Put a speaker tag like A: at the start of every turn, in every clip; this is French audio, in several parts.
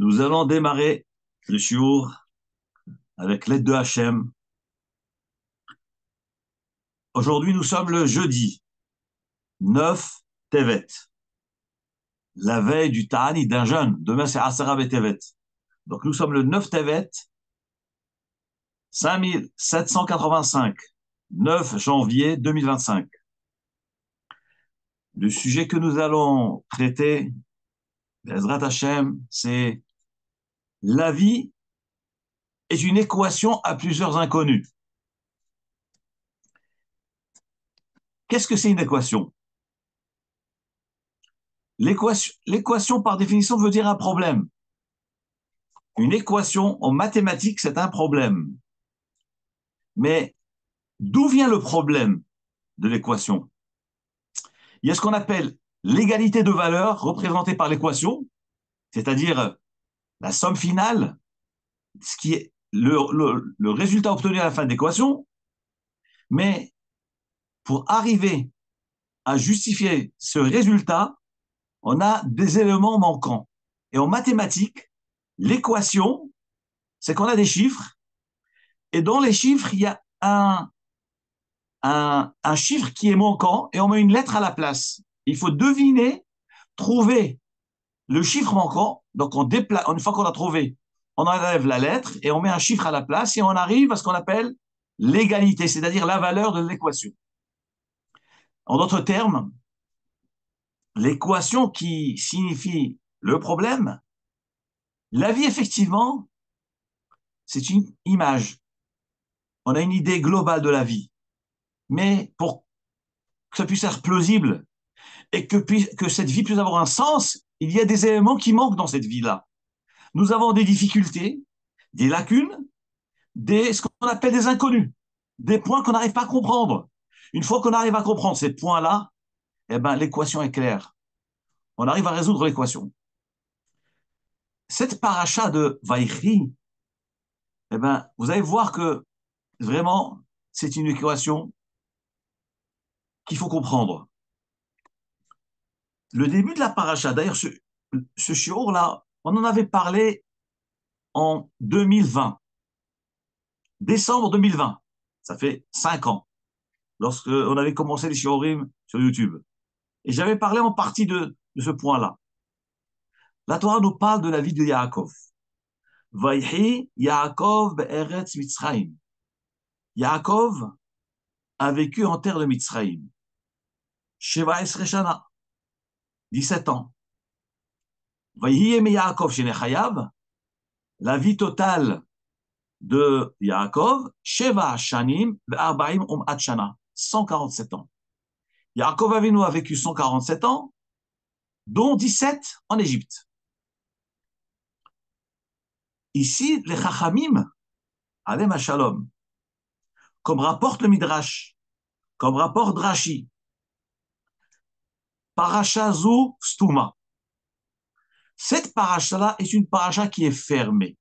A: Nous allons démarrer le shiur avec l'aide de Hachem. Aujourd'hui, nous sommes le jeudi 9 Tevet, la veille du Ta'ani d'un jeûne. Demain, c'est Asara Tevet. Donc, nous sommes le 9 Tevet, 5785, 9 janvier 2025. Le sujet que nous allons traiter, Bezrat Hachem, c'est la vie est une équation à plusieurs inconnus. Qu'est-ce que c'est une équation? L'équation, par définition, veut dire un problème. Une équation en mathématiques, c'est un problème. Mais d'où vient le problème de l'équation? Il y a ce qu'on appelle l'égalité de valeur représentée par l'équation, c'est-à-dire la somme finale, ce qui est le résultat obtenu à la fin de l'équation. Mais pour arriver à justifier ce résultat, on a des éléments manquants. Et en mathématiques, l'équation, c'est qu'on a des chiffres, et dans les chiffres, il y a un chiffre qui est manquant, et on met une lettre à la place. Il faut deviner, trouver le chiffre manquant. Donc, une fois qu'on a trouvé, on enlève la lettre, et on met un chiffre à la place, et on arrive à ce qu'on appelle l'égalité, c'est-à-dire la valeur de l'équation. En d'autres termes, l'équation qui signifie le problème, la vie, effectivement, c'est une image. On a une idée globale de la vie. Mais pour que ça puisse être plausible et que cette vie puisse avoir un sens, il y a des éléments qui manquent dans cette vie-là. Nous avons des difficultés, des lacunes, ce qu'on appelle des inconnus, des points qu'on n'arrive pas à comprendre. Une fois qu'on arrive à comprendre ces points-là, eh ben, l'équation est claire. On arrive à résoudre l'équation. Cette paracha de Vaïchi, eh ben, vous allez voir que vraiment, c'est une équation qu'il faut comprendre. Le début de la paracha, d'ailleurs, ce shiur-là, on en avait parlé en 2020, décembre 2020. Ça fait 5 ans, lorsqu'on avait commencé les shiurim sur YouTube. Et j'avais parlé en partie de ce point-là. La Torah nous parle de la vie de Yaakov. Vaïhi Yaakov be'eretz Mitzrayim. Yaakov a vécu en terre de Mitzrayim. Sheva Esre Shana, 17 ans. Vaïhi Yeme Yaakov Shenechayav, la vie totale de Yaakov, Sheva Shanim ve'arbaim um'at shana, 147 ans. Yaakov Avinu a vécu 147 ans, dont 17 en Égypte. Ici, les Chachamim, Alem Shalom, comme rapporte le Midrash, comme rapporte Drashi, Parasha Zu Stuma. Cette paracha-là est une paracha qui est fermée.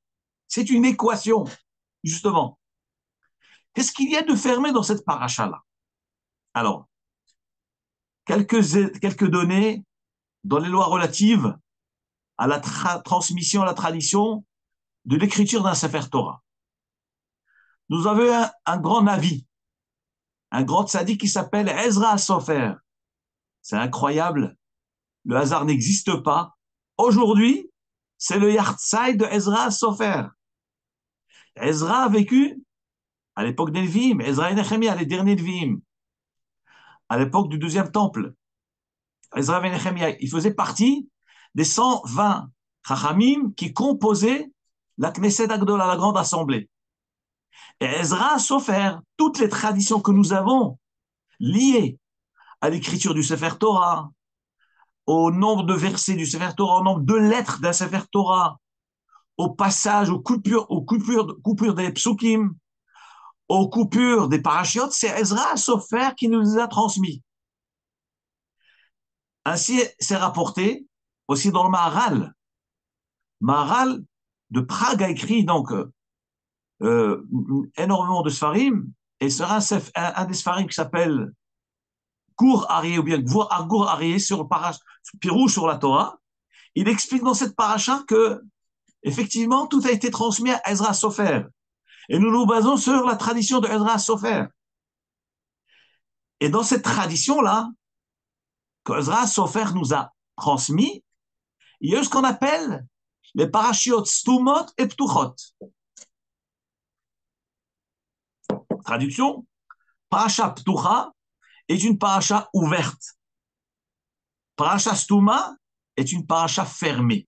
A: C'est une équation, justement. Qu'est-ce qu'il y a de fermé dans cette paracha-là? Alors, quelques données dans les lois relatives à la transmission, à la tradition de l'écriture d'un Sefer Torah. Nous avons un grand Navi, un grand tzaddik qui s'appelle Ezra Sofer. C'est incroyable, le hasard n'existe pas. Aujourd'hui, c'est le Yartzai de Ezra Sofer. Ezra a vécu à l'époque des Nevi'im, Ezra et Nehemia, les derniers Nevi'im, à l'époque du deuxième temple. Ezra et Nehemia, il faisait partie des 120 Chachamim qui composaient la Knesset Agdola, la grande assemblée. Et Ezra Sofer, toutes les traditions que nous avons liées à l'écriture du Sefer Torah, au nombre de versets du Sefer Torah, au nombre de lettres d'un Sefer Torah, au passage, aux coupures des psukim, aux coupures des parachiotes, c'est Ezra Sofer qui nous les a transmis. Ainsi, c'est rapporté aussi dans le Maharal. Maharal de Prague a écrit donc énormément de Sfarim, et sera un des Sfarim qui s'appelle Gour Arié, ou bien Gour Arié sur le Pirouche sur la Torah. Il explique dans cette paracha que Effectivement, tout a été transmis à Ezra Sofer. Et nous nous basons sur la tradition de Ezra Sofer. Et dans cette tradition-là, que Ezra Sofer nous a transmis, il y a eu ce qu'on appelle les parashiot stumot et ptuchot. Traduction, parasha ptucha est une parasha ouverte. Parasha stuma est une parasha fermée.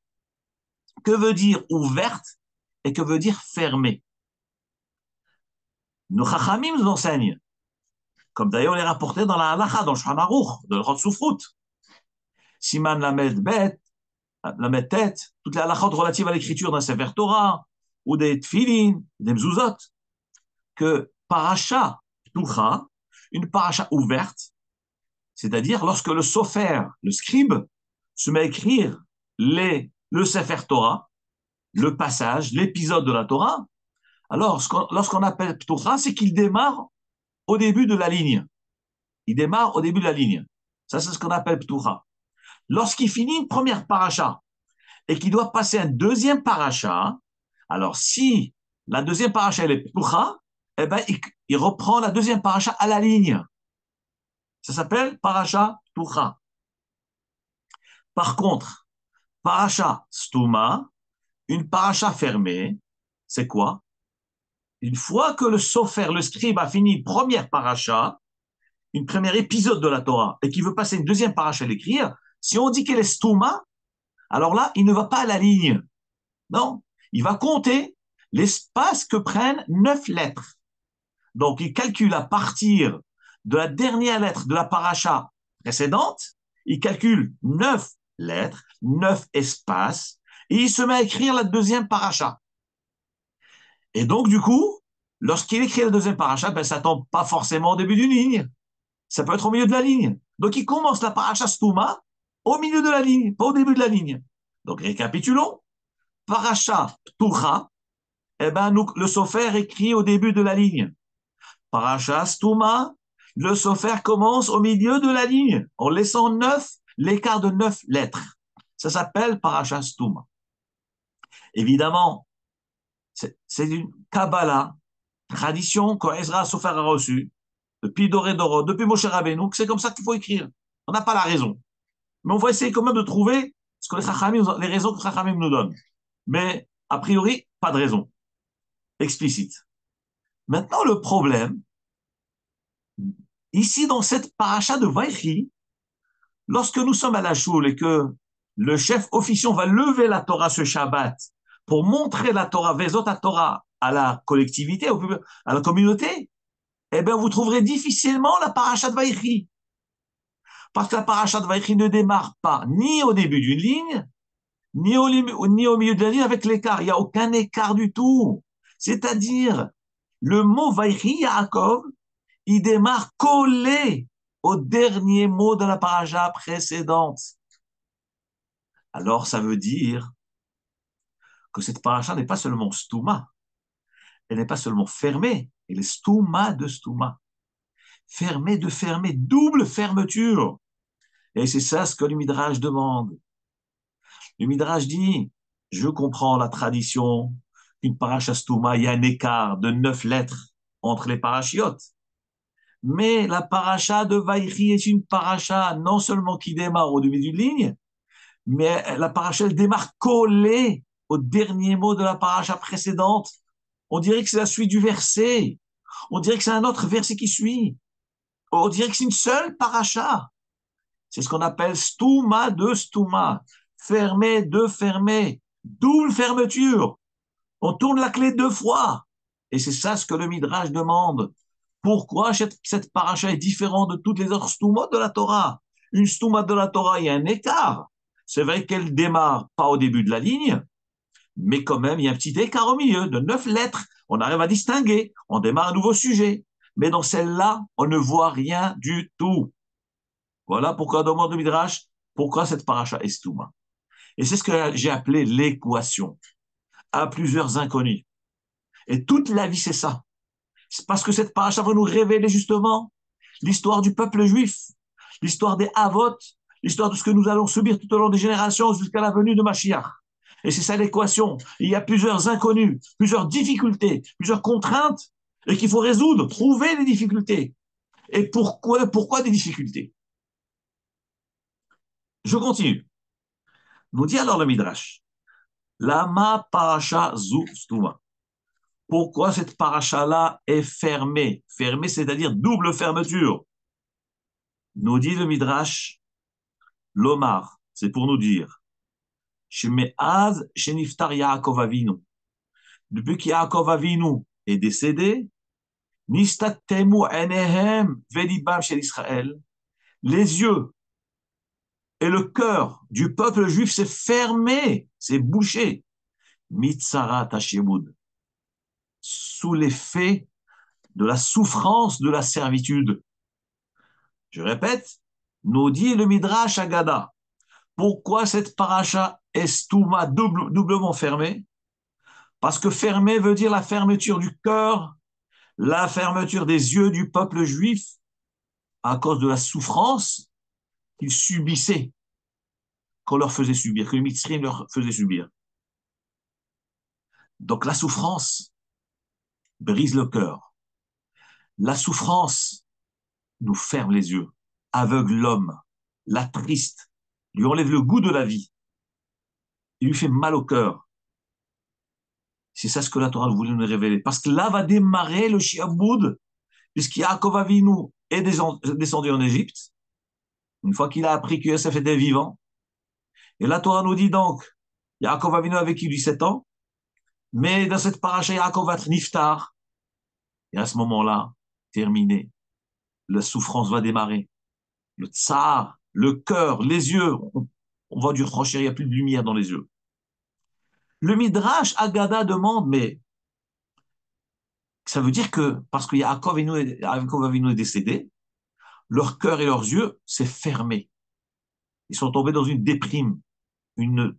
A: Que veut dire ouverte et que veut dire fermée? Nos chachamim nous enseignent, comme d'ailleurs il est rapporté dans la halacha, dans le Shulchan Aruch, de l'Hot Soufrout, Siman Lamed Bet, Lamed Tet, toutes les halachot relatives à l'écriture d'un Sefer Torah, ou des Tfilin, des Mzuzot, que parasha ptucha, une parasha ouverte, c'est-à-dire lorsque le sofer, le scribe, se met à écrire le Sefer Torah, le passage, l'épisode de la Torah, alors lorsqu'on appelle ptucha, c'est qu'il démarre au début de la ligne. Il démarre au début de la ligne. Ça, c'est ce qu'on appelle ptucha. Lorsqu'il finit une première paracha et qu'il doit passer un deuxième paracha, alors si la deuxième paracha elle est ptucha, eh ben, il reprend la deuxième paracha à la ligne. Ça s'appelle parasha ptucha. Par contre, parasha stuma, une paracha fermée, c'est quoi? Une fois que le sofer, le scribe, a fini une première paracha, une première épisode de la Torah, et qu'il veut passer une deuxième paracha à l'écrire, si on dit qu'elle est stuma, alors là, il ne va pas à la ligne. Non, il va compter l'espace que prennent 9 lettres. Donc, il calcule à partir de la dernière lettre de la paracha précédente, il calcule 9 lettres, 9 espaces, et il se met à écrire la deuxième paracha. Et donc, du coup, lorsqu'il écrit la deuxième paracha, ben, ça ne tombe pas forcément au début d'une ligne. Ça peut être au milieu de la ligne. Donc, il commence la paracha stuma au milieu de la ligne, pas au début de la ligne. Donc, récapitulons. Paracha ptucha, eh ben, le sofer écrit au début de la ligne. Paracha stuma, le sofer commence au milieu de la ligne, en laissant l'écart de 9 lettres. Ça s'appelle paracha stuma. Évidemment, c'est une Kabbalah, tradition que Ezra Sofer a reçue depuis Doré Doro, depuis Moshe Rabbeinu, que c'est comme ça qu'il faut écrire. On n'a pas la raison. Mais on va essayer quand même de trouver ce que les raisons que les Chachamim nous donnent. Mais, a priori, pas de raison explicite. Maintenant, le problème, ici, dans cette paracha de Vaïchi, lorsque nous sommes à la choule et que le chef officiant va lever la Torah ce Shabbat pour montrer la Torah, Vezot la Torah, à la collectivité, à la communauté, eh bien, vous trouverez difficilement la paracha de Vaïchi. Parce que la paracha de Vaïchi ne démarre pas ni au début d'une ligne, ni au milieu de la ligne avec l'écart. Il n'y a aucun écart du tout. C'est-à-dire, le mot Vaïchi, Yaakov, il démarre collé au dernier mot de la paracha précédente. Alors, ça veut dire que cette paracha n'est pas seulement stouma, elle n'est pas seulement fermée, elle est stouma de stouma. Fermée de fermée, double fermeture. Et c'est ça ce que le Midrash demande. Le Midrash dit, je comprends la tradition, une paracha stouma, il y a un écart de 9 lettres entre les parachiotes. Mais la paracha de Vaïchi est une paracha non seulement qui démarre au début d'une ligne, mais la paracha elle démarre collée au dernier mot de la paracha précédente. On dirait que c'est la suite du verset. On dirait que c'est un autre verset qui suit. On dirait que c'est une seule paracha. C'est ce qu'on appelle stouma de stouma. Fermé de fermé. Double fermeture. On tourne la clé 2 fois. Et c'est ça ce que le Midrash demande. Pourquoi cette paracha est différente de toutes les autres stoumot de la Torah? Une stouma de la Torah, il y a un écart. C'est vrai qu'elle démarre pas au début de la ligne, mais quand même, il y a un petit écart au milieu de 9 lettres. On arrive à distinguer. On démarre un nouveau sujet. Mais dans celle-là, on ne voit rien du tout. Voilà pourquoi, dans le monde de Midrash, pourquoi cette paracha est stouma. Et c'est ce que j'ai appelé l'équation à plusieurs inconnus. Et toute la vie, c'est ça. C'est parce que cette paracha va nous révéler justement l'histoire du peuple juif, l'histoire des Havot, l'histoire de ce que nous allons subir tout au long des générations jusqu'à la venue de Mashiach. Et c'est ça l'équation. Il y a plusieurs inconnus, plusieurs difficultés, plusieurs contraintes, et qu'il faut résoudre, trouver les difficultés. Et pourquoi des difficultés? Je continue. Nous dit alors le Midrash, Lama parasha zu stuma. Pourquoi cette paracha-là est fermée? Fermée, c'est-à-dire double fermeture. Nous dit le Midrash, l'Omar, c'est pour nous dire, Shemeaz sheniftar Yaakov Avinu. Depuis qu'Yaakov Avinu est décédé, Nistatemu enehem velibam shel Israël. Les yeux et le cœur du peuple juif s'est fermé, s'est bouché. Mitzarat hashemud. Sous l'effet de la souffrance de la servitude. Je répète, nous dit le Midrash Agada. Pourquoi cette paracha estouma doublement fermée? Parce que fermé veut dire la fermeture du cœur, la fermeture des yeux du peuple juif à cause de la souffrance qu'ils subissaient, qu'on leur faisait subir, que le Mitzrim leur faisait subir. Donc la souffrance brise le cœur. La souffrance nous ferme les yeux, aveugle l'homme, l'attriste, lui enlève le goût de la vie. Il lui fait mal au cœur. C'est ça ce que la Torah voulait nous révéler. Parce que là va démarrer le Shiaboud, puisqu'Yaakov Avinu est descendu en Égypte, une fois qu'il a appris que Yosef était vivant. Et la Torah nous dit donc, Yaakov Avinu a vécu 17 ans, mais dans cette paracha, Yaakov va être niftar. Et à ce moment-là, terminé, la souffrance va démarrer. Le tsar, le cœur, les yeux, on va du rocher, il n'y a plus de lumière dans les yeux. Le Midrash Agada demande, mais ça veut dire que, parce que Yaakov Avinu est décédé, leur cœur et leurs yeux s'est fermé. Ils sont tombés dans une déprime, une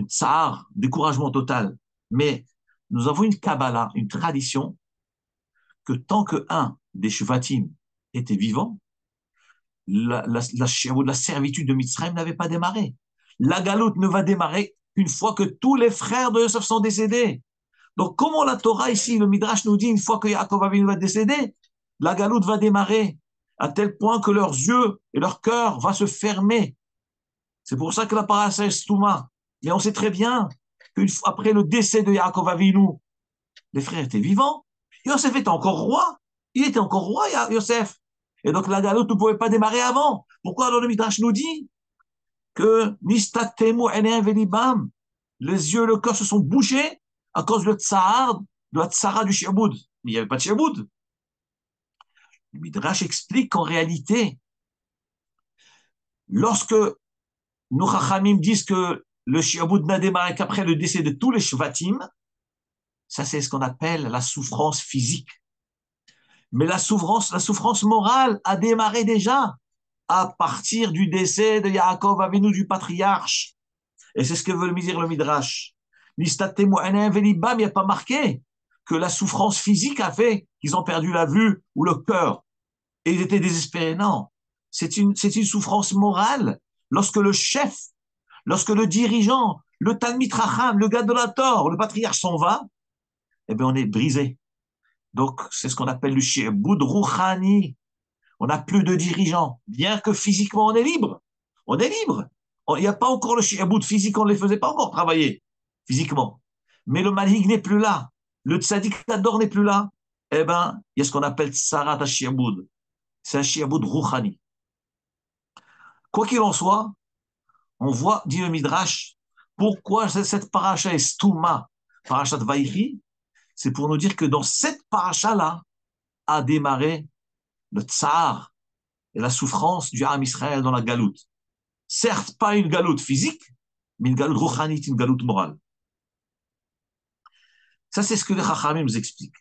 A: tsar, découragement total. Mais nous avons une Kabbalah, une tradition, que tant que un des Shvatim était vivant, la servitude de Mitzrayim n'avait pas démarré. La galoute ne va démarrer qu'une fois que tous les frères de Yosef sont décédés. Donc, comment la Torah ici, le Midrash nous dit, une fois que Yaakov Avinu va décéder, la galoute va démarrer, à tel point que leurs yeux et leur cœur va se fermer. C'est pour ça que la paracha est stouma. Mais on sait très bien qu'après le décès de Yaakov Avinu, les frères étaient vivants. Yosef était encore roi. Il était encore roi, Yosef. Et donc la galoute ne pouvait pas démarrer avant. Pourquoi alors le Midrash nous dit que Nistatemu enehem velibam, les yeux et le cœur se sont bouchés à cause de la tsara du shi'boud. Mais il n'y avait pas de shi'boud. Le Midrash explique qu'en réalité, lorsque nos chachamim disent que le shi'boud n'a démarré qu'après le décès de tous les shvatim, ça c'est ce qu'on appelle la souffrance physique. Mais la souffrance morale a démarré déjà à partir du décès de Yaakov Avinu, du patriarche. Et c'est ce que veut le dire le Midrash. Il n'y a pas marqué que la souffrance physique a fait qu'ils ont perdu la vue ou le cœur. Et ils étaient désespérés. Non. C'est une souffrance morale. Lorsque le chef, lorsque le dirigeant, le Talmid Racham, le Gadolator, le patriarche s'en va, eh bien on est brisé. Donc, c'est ce qu'on appelle le shi'boud rouhani. On n'a plus de dirigeants, bien que physiquement on est libre. On est libre. Il n'y a pas encore le shi'boud physique, on ne les faisait pas encore travailler physiquement. Mais le malig n'est plus là. Le tzaddik ador n'est plus là. Eh bien, il y a ce qu'on appelle tsarat ha-shi'boud. C'est un shi'boud rouhani. Quoi qu'il en soit, on voit, dit le Midrash, pourquoi cette paracha est stouma, parachat Vaïchi, c'est pour nous dire que dans cette paracha-là a démarré le tsar et la souffrance du Ham Israël dans la galoute. Certes, pas une galoute physique, mais une galoute rouhanite, une galoute morale. Ça, c'est ce que les Chachamim nous expliquent.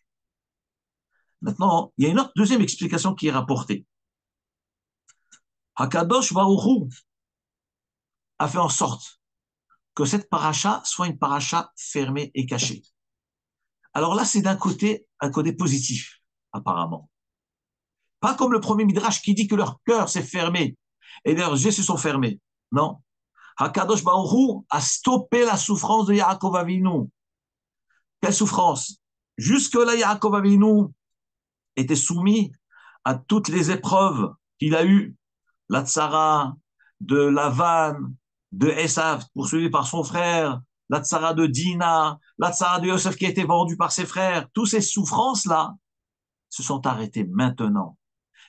A: Maintenant, il y a une deuxième explication qui est rapportée. Hakadosh Baruch Hu a fait en sorte que cette paracha soit une paracha fermée et cachée. Alors là, c'est d'un côté, un côté positif, apparemment. Pas comme le premier Midrash qui dit que leur cœur s'est fermé et leurs yeux se sont fermés. Non. Hakadosh Baruch Hu a stoppé la souffrance de Yaakov Avinu. Quelle souffrance? Jusque-là, Yaakov Avinu était soumis à toutes les épreuves qu'il a eues, la tsara de Lavan, de Esav, poursuivi par son frère, la tsara de Dina, la tsara de Yosef qui a été vendu par ses frères. Toutes ces souffrances-là se sont arrêtées maintenant.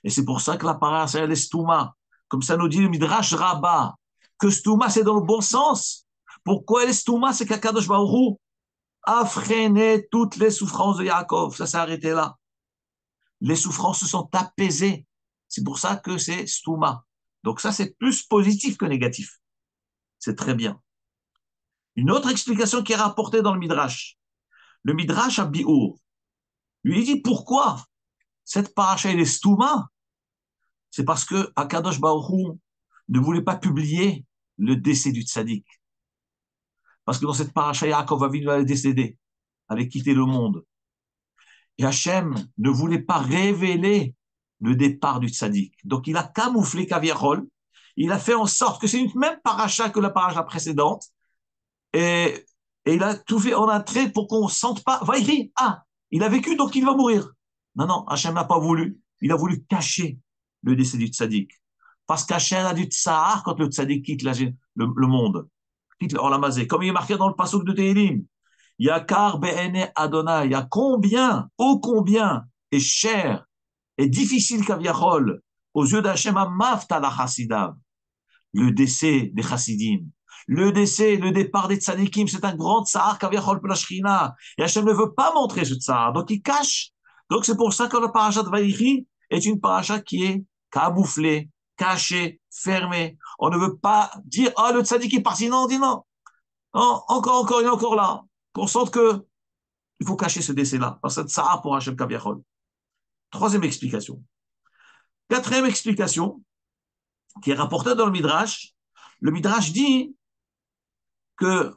A: Et c'est pour ça que la paracha, elle est stouma. Comme ça nous dit le Midrash Rabbah, que stouma, c'est dans le bon sens. Pourquoi elle est stouma? C'est qu'Akadosh Baruch Hu a freiné toutes les souffrances de Yaakov. Ça s'est arrêté là. Les souffrances se sont apaisées. C'est pour ça que c'est stouma. Donc ça, c'est plus positif que négatif. C'est très bien. Une autre explication qui est rapportée dans le Midrash. Le Midrash à Biour lui dit pourquoi cette paracha elle est stouma. C'est parce que Akadosh Baruch Hu ne voulait pas publier le décès du tzaddik. Parce que dans cette paracha, Yaakov Avinu allait décéder, avait quitté le monde. Et Hachem ne voulait pas révéler le départ du tzaddik. Donc il a camouflé Kaviarol. Il a fait en sorte que c'est une même paracha que la paracha précédente. Et il a tout fait en un trait pour qu'on ne sente pas. Vaïri, il a vécu donc il va mourir. Non, Hachem n'a pas voulu. Il a voulu cacher le décès du tzaddik. Parce qu'Hachem a du tsahar quand le tzaddik quitte le monde. Quitte l'Olamazé. Comme il est marqué dans le pasuk de Tehillim. Yakar be'ene Adonai. Il y a combien, ô combien est cher et difficile Kaviachol aux yeux d'Hachem à Mafta la Chassidav. Le décès des Chassidim. Le départ des tzadikim, c'est un grand tsahar Kaviachol pour la Shrina. Et Hachem ne veut pas montrer ce tsahar. Donc il cache. Donc c'est pour ça que la paracha de Vaïri est une paracha qui est camouflée, cachée, fermée. On ne veut pas dire, le tzadik est parti. Non, on dit non. Non, encore, il est encore là. Qu'on sente que il faut cacher ce décès-là. Parce que c'est tsahar pour Hachem Kaviachol. Troisième explication. Quatrième explication, qui est rapportée dans le Midrash dit que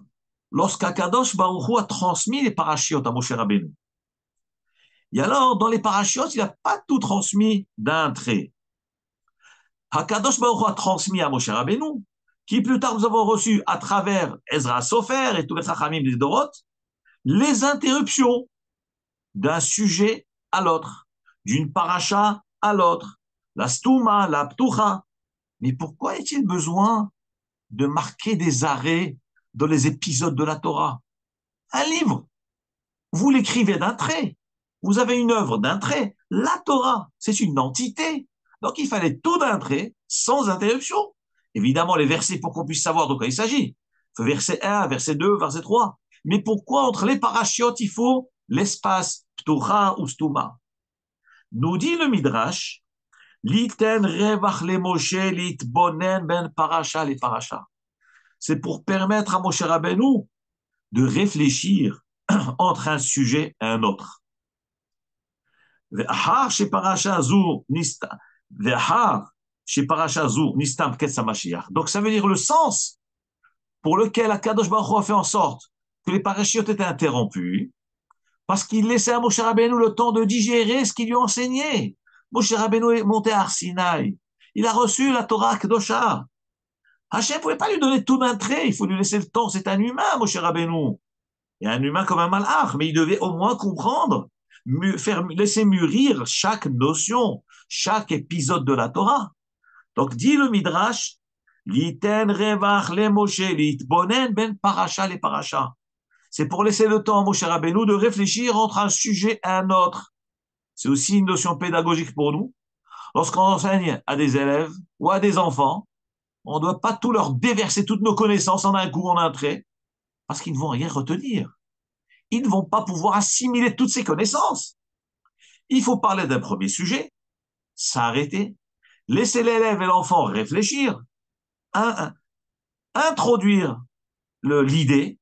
A: lorsqu'Akadosh Baruch Hu a transmis les parachiotes à Moshe Rabbeinu, et alors, dans les parachiotes, il n'a pas tout transmis d'un trait. Hakadosh Baruch Hu a transmis à Moshe Rabbeinu, qui plus tard nous avons reçu à travers Ezra Sofer et tous les Chachamim des Dorot, les interruptions d'un sujet à l'autre, d'une paracha à l'autre, la stouma, la ptucha. Mais pourquoi est-il besoin de marquer des arrêts dans les épisodes de la Torah? Un livre, vous l'écrivez d'un trait. Vous avez une œuvre d'un trait. La Torah, c'est une entité. Donc, il fallait tout d'un trait, sans interruption. Évidemment, les versets pour qu'on puisse savoir de quoi il s'agit. Verset 1, verset 2, verset 3. Mais pourquoi, entre les parachiotes, il faut l'espace ptucha ou stuma? Nous dit le Midrash, Liten revach le Moshe litbonen ben paracha les paracha. C'est pour permettre à Moshe Rabbeinu de réfléchir entre un sujet et un autre. Donc ça veut dire le sens pour lequel Akadosh Baruch Hu a fait en sorte que les parachiotes étaient interrompus, parce qu'il laissait à Moshe Rabbeinu le temps de digérer ce qu'il lui enseignait. Moshe Rabbeinu est monté à Arsinaï. Il a reçu la Torah Kedosha. Hachem ne pouvait pas lui donner tout d'un trait, il faut lui laisser le temps. C'est un humain, Moshe Rabbeinu. Il y a un humain comme un malach, mais il devait au moins comprendre, laisser mûrir chaque notion, chaque épisode de la Torah. Donc, dit le Midrash, Liten revach le Moshe, litbonen ben paracha les paracha. C'est pour laisser le temps à Moshe Rabbeinu de réfléchir entre un sujet et un autre. C'est aussi une notion pédagogique pour nous. Lorsqu'on enseigne à des élèves ou à des enfants, on ne doit pas tout leur déverser toutes nos connaissances en un coup, en un trait, parce qu'ils ne vont rien retenir. Ils ne vont pas pouvoir assimiler toutes ces connaissances. Il faut parler d'un premier sujet, s'arrêter, laisser l'élève et l'enfant réfléchir, introduire l'idée,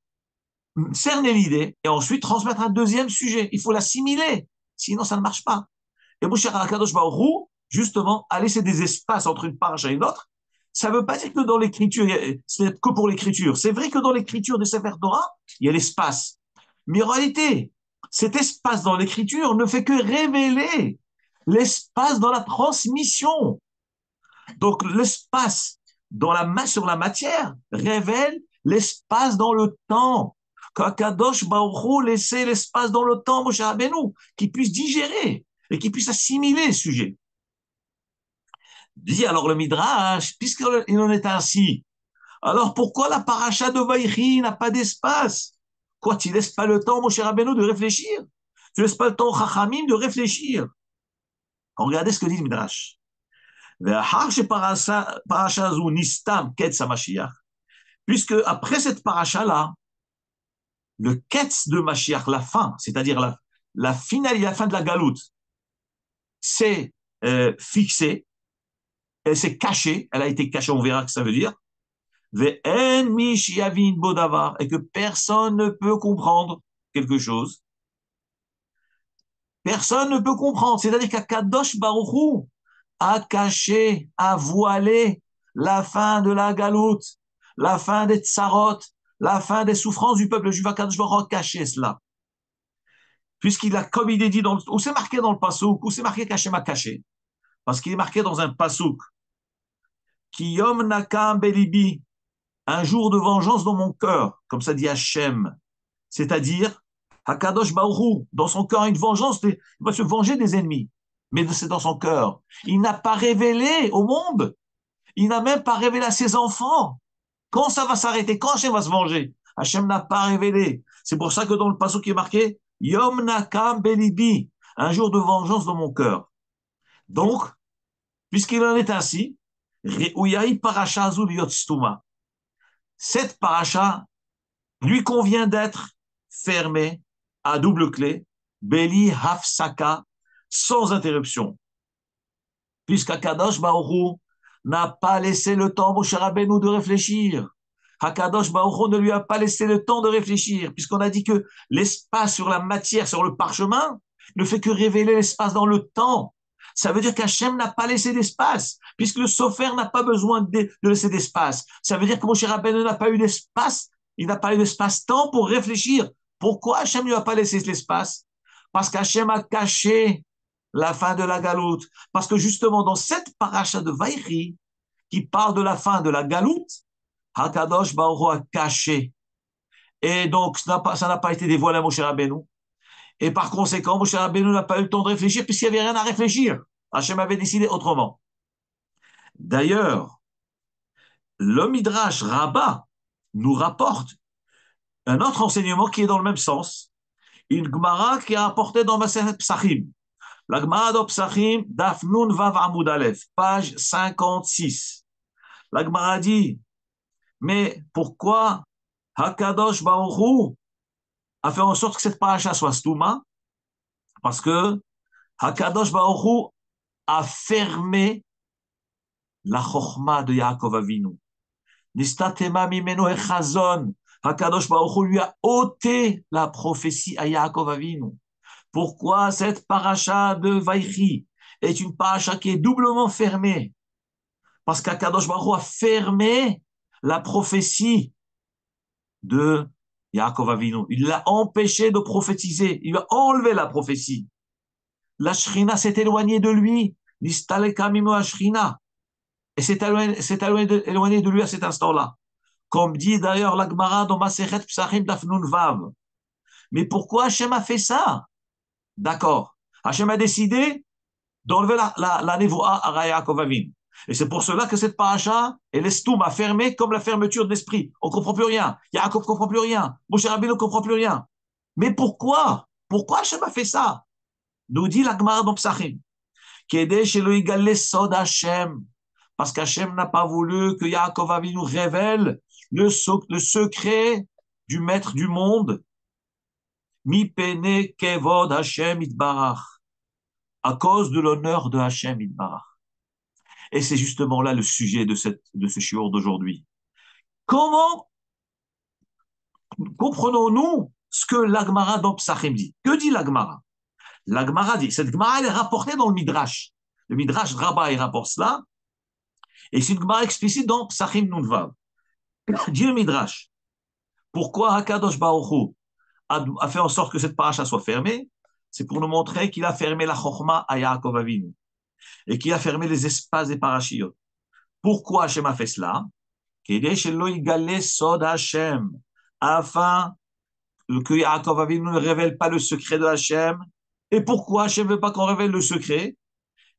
A: cerner l'idée, et ensuite transmettre un deuxième sujet. Il faut l'assimiler, sinon ça ne marche pas. Et Moshe Akadosh Baruch Hu, justement, a laissé des espaces entre une paracha et une autre. Ça ne veut pas dire que dans l'écriture, c'est que pour l'écriture. C'est vrai que dans l'écriture des Sefer Torah, il y a l'espace. Mais en réalité, cet espace dans l'écriture ne fait que révéler l'espace dans la transmission. Donc l'espace sur la matière, révèle l'espace dans le temps. Qu'Akadosh Baruch Hu laissait l'espace dans le temps, Moshe Rabbeinu, qui puisse digérer et qui puisse assimiler le sujet. Dit alors le Midrash, puisqu'il en est ainsi, alors pourquoi la paracha de Vaïchi n'a pas d'espace? Quoi, tu laisses pas le temps, Moshe Rabbeinu, de réfléchir? Tu laisses pas le temps aux Chachamim de réfléchir? Regardez ce que dit le Midrash. Puisque après cette paracha-là, le ketz de Mashiach, la fin, c'est-à-dire la finale, la fin de la galoute, c'est fixé, elle s'est cachée, elle a été cachée, on verra ce que ça veut dire. Et que personne ne peut comprendre quelque chose. Personne ne peut comprendre. C'est-à-dire qu'Akadosh Baruch Hu a caché, a voilé la fin de la galoute, la fin des tsarot, la fin des souffrances du peuple juif. Akadosh Baruch Hu a caché cela. Puisqu'il a, comme il est dit, où c'est marqué dans le pasouk, où c'est marqué qu'Hachem a caché. Parce qu'il est marqué dans un pasouk, qui yom nakam belibi, un jour de vengeance dans mon cœur, comme ça dit Hachem. C'est-à-dire, Hakadosh Baruch Hu, dans son cœur, une vengeance, il va se venger des ennemis. Mais c'est dans son cœur. Il n'a pas révélé au monde. Il n'a même pas révélé à ses enfants. Quand ça va s'arrêter? Quand Hachem va se venger? Hachem n'a pas révélé. C'est pour ça que dans le passage qui est marqué, Yom Nakam Belibi, un jour de vengeance dans mon cœur. Donc, puisqu'il en est ainsi, Re'uyai Parasha Azul Yotstuma. Cette paracha lui convient d'être fermée à double clé, Beli Hafsaka, sans interruption. Puisqu'Akadosh Baruch Hu n'a pas laissé le temps, Moshe Rabbeinu, de réfléchir. Hakadosh Baruch Hu ne lui a pas laissé le temps de réfléchir, puisqu'on a dit que l'espace sur la matière, sur le parchemin, ne fait que révéler l'espace dans le temps. Ça veut dire qu'Hachem n'a pas laissé d'espace, puisque le Sofer n'a pas besoin de laisser d'espace. Ça veut dire que Moshe Rabbeinu n'a pas eu d'espace, il n'a pas eu d'espace-temps pour réfléchir. Pourquoi Hachem ne lui a pas laissé l'espace? Parce qu'Hachem a caché la fin de la galoute. Parce que justement, dans cette paracha de Vaïchi, qui parle de la fin de la galoute, Hakadosh Baruch Hu a caché. Et donc, ça n'a pas été dévoilé à Moshe Rabbeinu. Et par conséquent, Moshe Rabbeinu n'a pas eu le temps de réfléchir, puisqu'il n'y avait rien à réfléchir. Hachem avait décidé autrement. D'ailleurs, le Midrash Rabbah nous rapporte un autre enseignement qui est dans le même sens. Une Gemara qui a apporté dans Masechet Psachim. La Gemara de Psachim, Daf Nun Vav Amud Aleph, page 56. La Gemara dit, mais pourquoi Hakadosh Baruch Hu a fait en sorte que cette paracha soit stouma? Parce que Hakadosh Baruch Hu a fermé la chokhma de Yaakov Avinu. Nistatema mimeno echazon. Hakadosh Baruch Hu lui a ôté la prophétie à Yaakov Avinu. Pourquoi cette paracha de Vaïchi est une paracha qui est doublement fermée? Parce qu'Hakadosh Baruch Hu a fermé la prophétie de Yaakov Avinu. Il l'a empêché de prophétiser. Il a enlevé la prophétie. La Shrina s'est éloignée de lui. Nistaleka mimo Shrina. Et s'est éloignée de lui à cet instant-là. Comme dit d'ailleurs la Gemara dans Masechet Psachim Daf Nun Vav. Mais pourquoi Hachem a fait ça? D'accord. Hachem a décidé d'enlever la névoa à Yaakov Avinu. Et c'est pour cela que cette paracha, elle est stouma, fermée comme la fermeture de l'esprit. On ne comprend plus rien. Yaakov ne comprend plus rien. Moshe Rabbeinu ne comprend plus rien. Mais pourquoi? Pourquoi Hachem a fait ça? Nous dit la Gemara dans Psachim. Kedei shelo yigale sod Hachem. Parce qu'Hachem n'a pas voulu que Yaakov Avinu révèle le secret du maître du monde. Mi pene kevod Hachem itbarach. À cause de l'honneur de Hachem itbarach. Et c'est justement là le sujet de ce shiur d'aujourd'hui. Comment comprenons-nous ce que l'Agmara dans Psachim dit? Que dit l'Agmara? L'Agmara dit, cette Gemara elle est rapportée dans le Midrash. Le Midrash Rabbah il rapporte cela, et c'est une Gemara explicite dans Psachim Nunvav. Dit le Midrash, pourquoi Hakadosh Baruch Hu a fait en sorte que cette paracha soit fermée? C'est pour nous montrer qu'il a fermé la Chokhma à Yaakov Avinu et qu'il a fermé les espaces des parachiotes Pourquoi Hachem a fait cela? Kedei shelo yigale sod Hachem, afin que Yaakov Avinu ne révèle pas le secret de Hachem. Et pourquoi Hachem ne veut pas qu'on révèle le secret?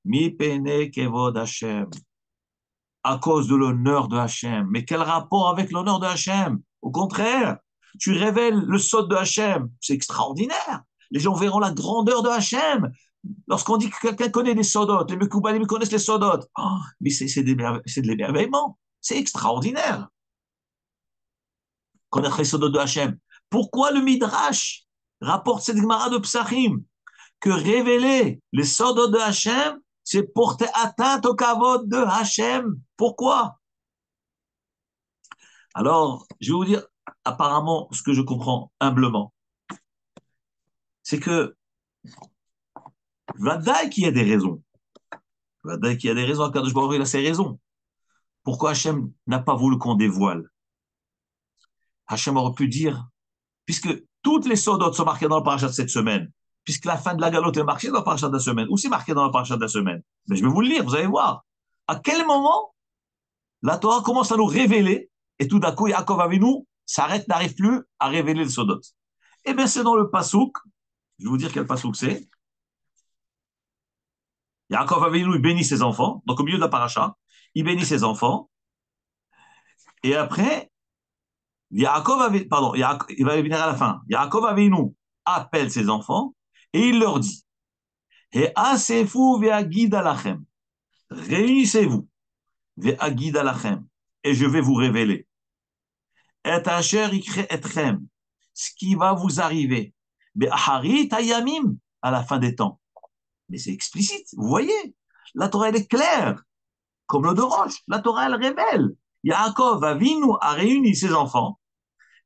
A: Mi pene kevod Hachem, à cause de l'honneur de Hachem. Mais quel rapport avec l'honneur de Hachem? Au contraire, tu révèles le sod de Hachem. C'est extraordinaire. Les gens verront la grandeur de Hachem. Lorsqu'on dit que quelqu'un connaît les sodotes, les Mekoubalim connaissent les sodotes, oh, mais c'est de l'émerveillement. C'est extraordinaire. Connaître les sodotes de Hachem. Pourquoi le Midrash rapporte cette Gemara de Psachim que révéler les sodotes de Hachem, c'est porter atteinte au kavod de Hachem? Pourquoi? Alors, je vais vous dire apparemment ce que je comprends humblement. C'est que Vadaï qu'il y a des raisons. Vadaï qu'il y a des raisons. Akadosh Baruch Hu, il a ses raisons. Pourquoi Hachem n'a pas voulu qu'on dévoile? Hachem aurait pu dire, puisque toutes les sodotes sont marquées dans le parachat de cette semaine, puisque la fin de la galoute est marquée dans le parachat de la semaine, ou c'est marqué dans le parachat de la semaine. Mais je vais vous le lire, vous allez voir. À quel moment la Torah commence à nous révéler, et tout d'un coup, Yaakov Avinu s'arrête, n'arrive plus à révéler le sodot. Eh bien, c'est dans le pasouk. Je vais vous dire quel pasouk c'est. Yaakov Avinu, il bénit ses enfants. Donc, au milieu de la paracha, il bénit ses enfants. Et après, il va venir à la fin. Yaakov Avinu appelle ses enfants et il leur dit, et asefou ve'agid alachem. Réunissez-vous, ve'agid alachem, et je vais vous révéler. Et asher ikre etchem, ce qui va vous arriver. Be'aharit hayamim, à la fin des temps. Mais c'est explicite, vous voyez. La Torah, elle est claire, comme l'eau de roche. La Torah, elle révèle. Yaakov Avinu a réuni ses enfants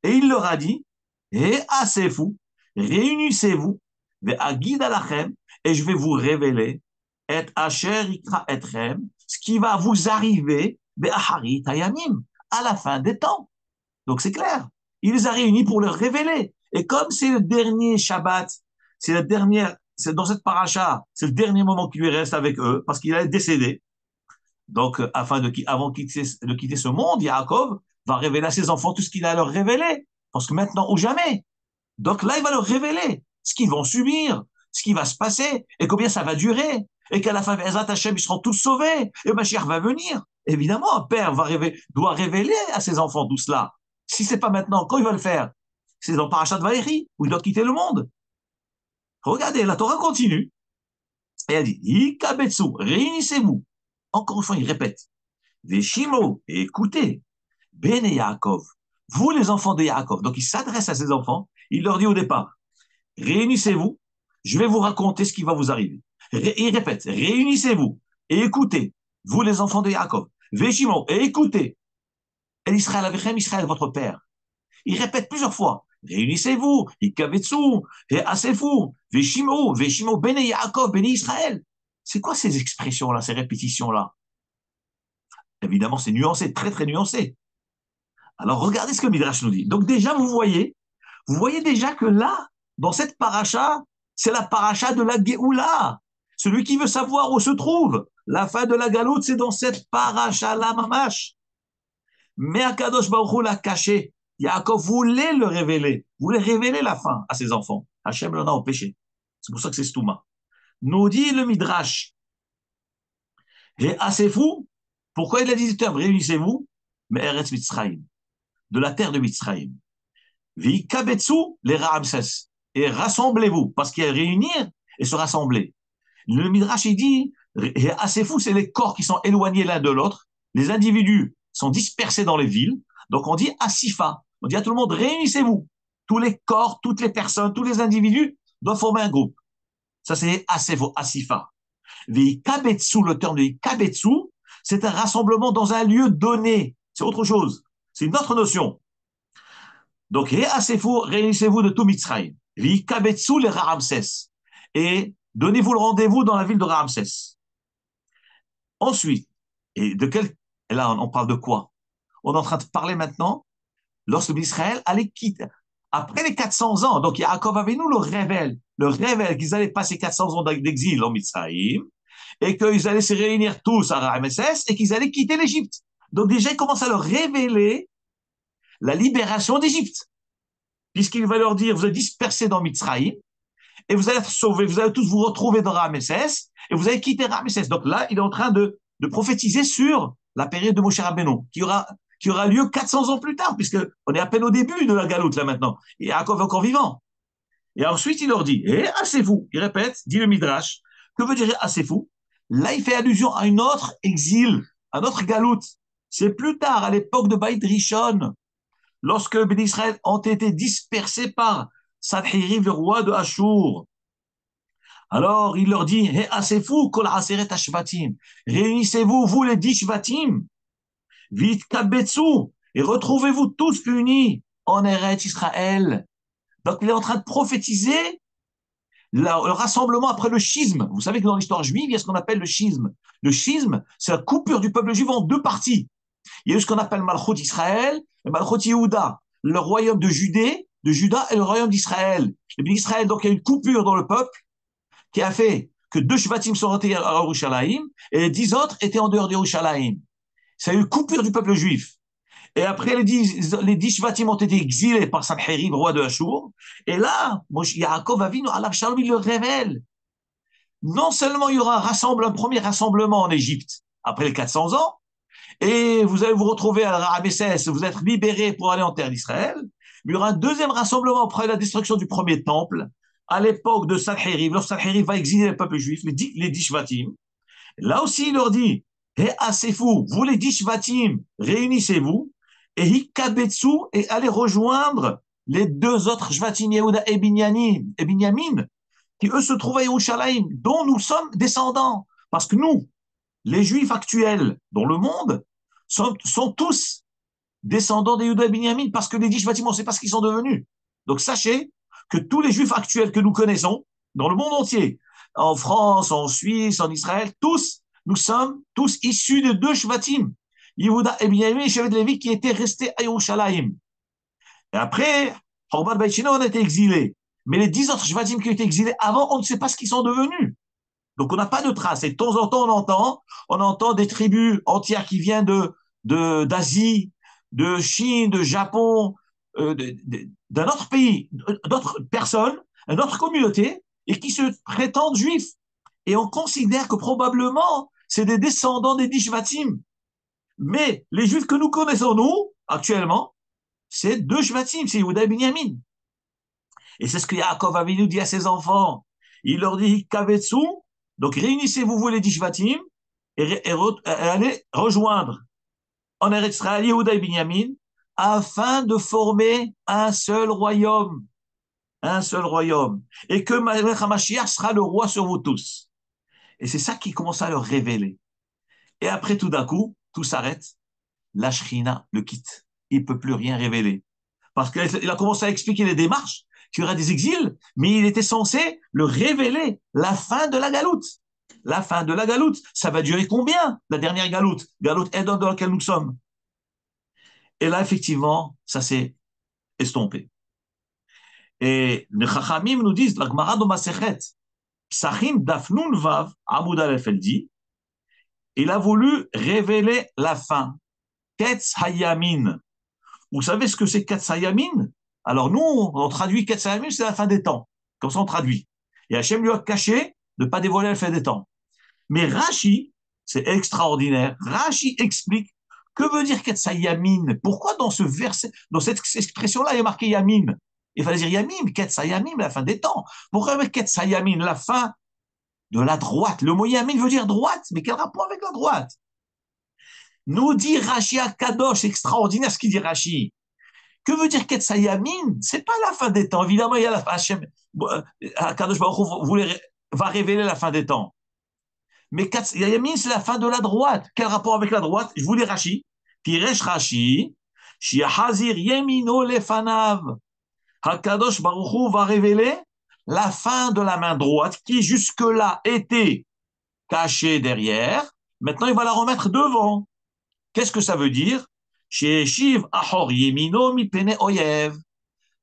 A: et il leur a dit, et asefou, réunissez-vous, ve'agid alachem, et je vais vous révéler, et asher ikra etchem, ce qui va vous arriver, be'aharit hayamim, à la fin des temps. Donc c'est clair. Il les a réunis pour leur révéler. Et comme c'est le dernier Shabbat, c'est dans cette paracha, c'est le dernier moment qui lui reste avec eux, parce qu'il est décédé. Donc, avant de quitter ce monde, Yaakov va révéler à ses enfants tout ce qu'il a à leur révéler. Parce que maintenant ou jamais. Donc là, il va leur révéler ce qu'ils vont subir, ce qui va se passer, et combien ça va durer. Et qu'à la fin, Ezrat Hashem, ils seront tous sauvés. Et Mashiach va venir. Évidemment, un père doit révéler à ses enfants tout cela. Si c'est pas maintenant, quand il va le faire? C'est dans Parashat Vaïri, où il doit quitter le monde. Regardez, la Torah continue. Et elle dit, Ikabetsu, réunissez-vous. Encore une fois, il répète. Veshimo, et écoutez. Bene Yaakov, vous les enfants de Yaakov. Donc il s'adresse à ses enfants, il leur dit au départ, réunissez-vous, je vais vous raconter ce qui va vous arriver. Il répète, réunissez-vous et écoutez, vous les enfants de Yaakov. Veshimo, et écoutez. El Israël avechem, Israël, votre père. Il répète plusieurs fois. Réunissez-vous, Ikabetsu, et asefou, Veshimo, Bene Yaakov, Bene Israël. C'est quoi ces expressions-là, ces répétitions-là? Évidemment, c'est nuancé, très très nuancé. Alors regardez ce que Midrash nous dit. Donc déjà, vous voyez déjà que là, dans cette paracha, c'est la paracha de la Géoula. Celui qui veut savoir où se trouve la fin de la galoute, c'est dans cette paracha-là, mamash. Mais Akadosh Baruch Hu l'a caché. Yaakov voulait le révéler, voulait révéler la fin à ses enfants. Hachem l'en a empêché. C'est pour ça que c'est Stouma. Nous dit le Midrash. Et assez fou, pourquoi il a dit, réunissez-vous, mais Eretz Mitzrayim, de la terre de Mitzrayim. V'ikabetsu les Ramsès, et rassemblez-vous, parce qu'il y a réunir et se rassembler. Le Midrash, il dit, et assez fou, c'est les corps qui sont éloignés l'un de l'autre, les individus sont dispersés dans les villes, donc on dit Asifa, on dit à tout le monde, réunissez-vous. Tous les corps, toutes les personnes, tous les individus doivent former un groupe. Ça, c'est Asefo, Asifa. V'ikabetsu, le terme de Ikabetsu, c'est un rassemblement dans un lieu donné. C'est autre chose. C'est une autre notion. Donc, réunissez-vous de tout Mitzrayim. V'ikabetsu les Ramsès. Et donnez-vous le rendez-vous dans la ville de Ramsès. Ensuite, et là, on parle de quoi? On est en train de parler maintenant, lorsque Israël allait quitter, après les 400 ans, donc Yaakov Avinu le révèle qu'ils allaient passer 400 ans d'exil en Mitzrayim, et qu'ils allaient se réunir tous à Ramesses et qu'ils allaient quitter l'Égypte. Donc déjà, il commence à leur révéler la libération d'Égypte, puisqu'il va leur dire, vous êtes dispersés dans Mitzraïm, et vous allez être sauvés, vous allez tous vous retrouver dans Ramesses, et vous allez quitter Ramesses. Donc là, il est en train de prophétiser sur la période de Moshe Rabbeinu, qui aura lieu 400 ans plus tard, puisqu'on est à peine au début de la galoute, là maintenant, et Yaakov est encore vivant. Et ensuite, il leur dit, asseyez-vous, il répète, dit le Midrash, que veut dire asseyez-vous? Là, il fait allusion à une autre exil, à notre galoute. C'est plus tard, à l'époque de Baït Rishon, lorsque les Israël ont été dispersés par Sanheriv, le roi de Achour. Alors, il leur dit, asseyez-vous, kol aseret hashvatim. Réunissez-vous, vous les 10 shvatim. Vite kabetsu, et retrouvez-vous tous unis en Eretz Israël. Donc, il est en train de prophétiser le rassemblement après le schisme. Vous savez que dans l'histoire juive, il y a ce qu'on appelle le schisme. Le schisme, c'est la coupure du peuple juif en deux parties. Il y a eu ce qu'on appelle Malchut Israël et Malchut Yehuda, le royaume de Juda et le royaume d'Israël. Et bien Israël, donc il y a une coupure dans le peuple qui a fait que 2 Shvatim sont rentrés à Yerushalayim et les 10 autres étaient en dehors d'Yerushalayim. C'est une coupure du peuple juif. Et après, les 10 Shvatim ont été exilés par Sanheriv, roi de Achour. Et là, Yaakov Avinu, alav shalom, il le révèle. Non seulement il y aura un premier rassemblement en Égypte après les 400 ans, et vous allez vous retrouver à Ramesses, vous êtes libérés pour aller en terre d'Israël, mais il y aura un deuxième rassemblement après la destruction du premier temple, à l'époque de Sanheriv, lorsque Sanheriv va exiler le peuple juif, les 10 Shvatim. Là aussi, il leur dit, asseyez-vous, vous les 10 Shvatim, réunissez-vous, et hikabetsu, et allez rejoindre les 2 autres Shvatim, Yehuda et Binyamin, qui eux se trouvent à Yerushalayim, dont nous sommes descendants. Parce que nous, les Juifs actuels dans le monde, sont tous descendants des Yehuda et Binyamin, parce que les 10 Shvatim, on ne sait pas ce qu'ils sont devenus. Donc sachez que tous les Juifs actuels que nous connaissons, dans le monde entier, en France, en Suisse, en Israël, nous sommes tous issus de 2 Shvatim, Yehuda et Binyamin, et Shevet Lévi, qui étaient restés à Yerushalayim. Et après, Horban Beit Sheni, on a été exilés. Mais les 10 autres Shvatim qui ont été exilés avant, on ne sait pas ce qu'ils sont devenus. Donc on n'a pas de traces. Et de temps en temps, on entend des tribus entières qui viennent d'Asie, de Chine, de Japon, d'un autre pays, d'autres personnes, une autre communauté, et qui se prétendent juifs. Et on considère que probablement, c'est des descendants des 10 Shvatim. Mais les juifs que nous connaissons, nous, actuellement, c'est 2 Shvatim, c'est Yehuda et Binyamin. Et c'est ce que Yaakov Avinu dit à ses enfants. Il leur dit, Kavetsu, donc réunissez-vous, vous les 10 Shvatim, et allez rejoindre en Eretz Israël, Yehuda et Binyamin, afin de former un seul royaume. Un seul royaume. Et que Malech HaMashiach sera le roi sur vous tous. Et c'est ça qui commence à leur révéler. Et après, tout d'un coup, tout s'arrête. La Shrina le quitte. Il ne peut plus rien révéler. Parce qu'il a commencé à expliquer les démarches, qu'il y aura des exils, mais il était censé le révéler, la fin de la galoute. La fin de la galoute, ça va durer combien, la dernière galoute? Galoute Edom dans laquelle nous sommes. Et là, effectivement, ça s'est estompé. Et les Chachamim nous disent, la Gemara de Masechet, Psachim Dafnun Vav, Amoud Aleph, elle dit, il a voulu révéler la fin. Ketz Hayamin. Vous savez ce que c'est Ketz Hayamin? Alors nous, on traduit Ketz Hayamin, c'est la fin des temps. Comme ça, on traduit. Et Hachem lui a caché de ne pas dévoiler la fin des temps. Mais Rashi, c'est extraordinaire. Rashi explique que veut dire Ketz Hayamin. Pourquoi dans ce verset, dans cette expression-là, il y a marqué Yamin? Il fallait dire Yamim, Ketz Hayamim, la fin des temps. Pourquoi avec Ketz Hayamim, la fin de la droite? Le mot Yamin veut dire droite, mais quel rapport avec la droite? Nous dit Rashi à Kadosh, extraordinaire ce qu'il dit Rashi. Que veut dire Ketz Hayamim? C'est pas la fin des temps. Évidemment, il y a la fin. Hachem, Kadosh Baruch va révéler la fin des temps. Mais Ketz Hayamim, c'est la fin de la droite. Quel rapport avec la droite? Je vous lis Rashi. Piresh Rashi, Shiahazir Yemino Lefanav. Hakadosh Baruch Hu va révéler la fin de la main droite qui jusque-là était cachée derrière. Maintenant, il va la remettre devant. Qu'est-ce que ça veut dire? Sheeshiv Ahor Yemino Mipene Oyev.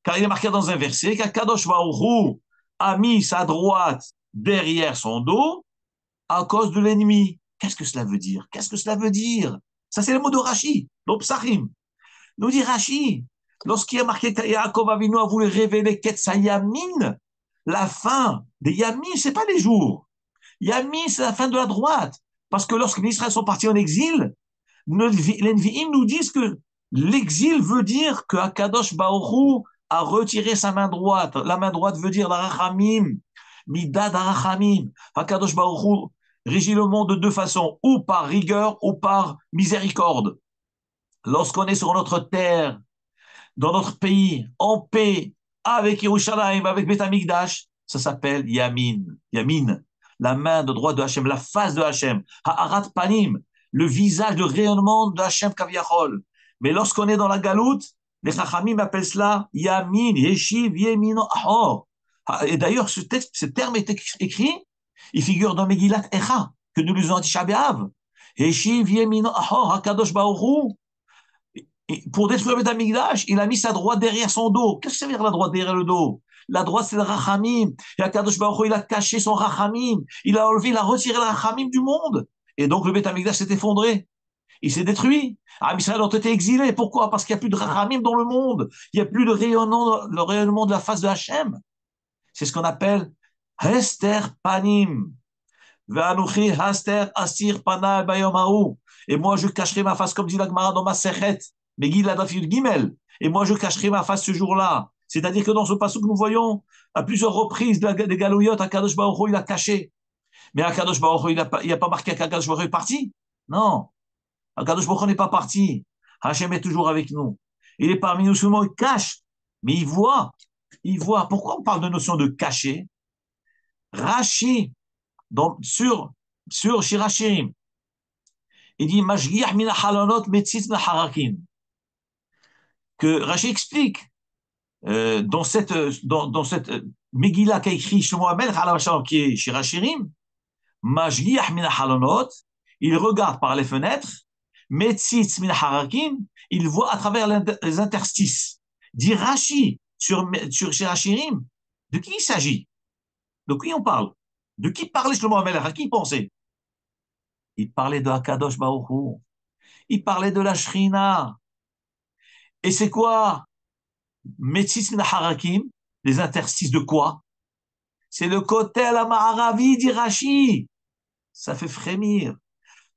A: Car il est marqué dans un verset qu'Hakadosh Baruch Hu a mis sa droite derrière son dos à cause de l'ennemi. Qu'est-ce que cela veut dire? Qu'est-ce que cela veut dire? Ça, c'est le mot de Rashi, donc Psachim. Nous dit Rashi, lorsqu'il a marqué que Yaakov Avinu a voulu révéler Ketsa Yamin, la fin des Yamin, c'est pas les jours. Yamin, c'est la fin de la droite. Parce que lorsque les Israéliens sont partis en exil, les Nvi'im nous disent que l'exil veut dire que Akadosh Baoru a retiré sa main droite. La main droite veut dire la Rachamim, Midad Rachamim. Akadosh Baoru régit le monde de deux façons, ou par rigueur ou par miséricorde. Lorsqu'on est sur notre terre, dans notre pays, en paix, avec Yerushalayim, avec Beth Amikdash, ça s'appelle Yamin. Yamin, la main de droite de Hachem, la face de Hachem. Ha'arat Panim, le visage, le rayonnement de Hachem Kaviachol. Mais lorsqu'on est dans la galoute, les Chachamim appellent cela Yamin, Yeshiv, Yemino, Ahor. Et d'ailleurs, ce terme est écrit, il figure dans Megillat Echa, que nous lisons à Tisha B'Av. Yeshiv, Yemino, Ahor, HaKadosh Baruch Hu, pour détruire le Amikdash, il a mis sa droite derrière son dos. Qu'est-ce que ça veut dire la droite derrière le dos? La droite, c'est le Rachamim. Et Akadosh Baruch Hu, il a caché son Rachamim. Il a enlevé, il a retiré le Rachamim du monde. Et donc, le Beth Amikdash s'est effondré. Il s'est détruit. Ah, Israël ont été exilés. Pourquoi? Parce qu'il n'y a plus de Rachamim dans le monde. Il n'y a plus de rayonnement, le rayonnement de la face de Hachem. C'est ce qu'on appelle Hester Panim. Ve'anuchi Haster Asir Pana Bayomahu. Et moi, je cacherai ma face, comme dit la Gemara dans ma Sechet. Megillah Daf Yud Gimel. Et moi, je cacherai ma face ce jour-là. C'est-à-dire que dans ce passage que nous voyons, à plusieurs reprises, des Galouyot, Akadosh Baruch Hu, il a caché. Mais Akadosh Baruch Hu, il n'a pas marqué qu'Akadosh Baruch Hu est parti. Non. Akadosh Baruch Hu n'est pas parti. Hachem est toujours avec nous. Il est parmi nous seulement, il cache. Mais il voit. Il voit. Pourquoi on parle de notion de cacher? Rashi, sur Shirachirim, il dit Mashgiach min halonot metzitz min harakim. Que Rashi explique dans cette Megillah qu'a écrit Shlomo HaMelech alav shalom, qui est Shirachirim, Mashgiach min halonot, il regarde par les fenêtres, metzitz min harakim, il voit à travers les interstices. Dit Rashi sur Shirachirim, de qui il s'agit? De qui on parle? De qui parlait Shlomo HaMelech? À qui il pensait? Il parlait de Hakadosh Baruch Hu. Il parlait de la Shrina. Et c'est quoi? Metzitz min harakim, les interstices de quoi? C'est le Kotel HaMa'aravi d'Irachi. Ça fait frémir.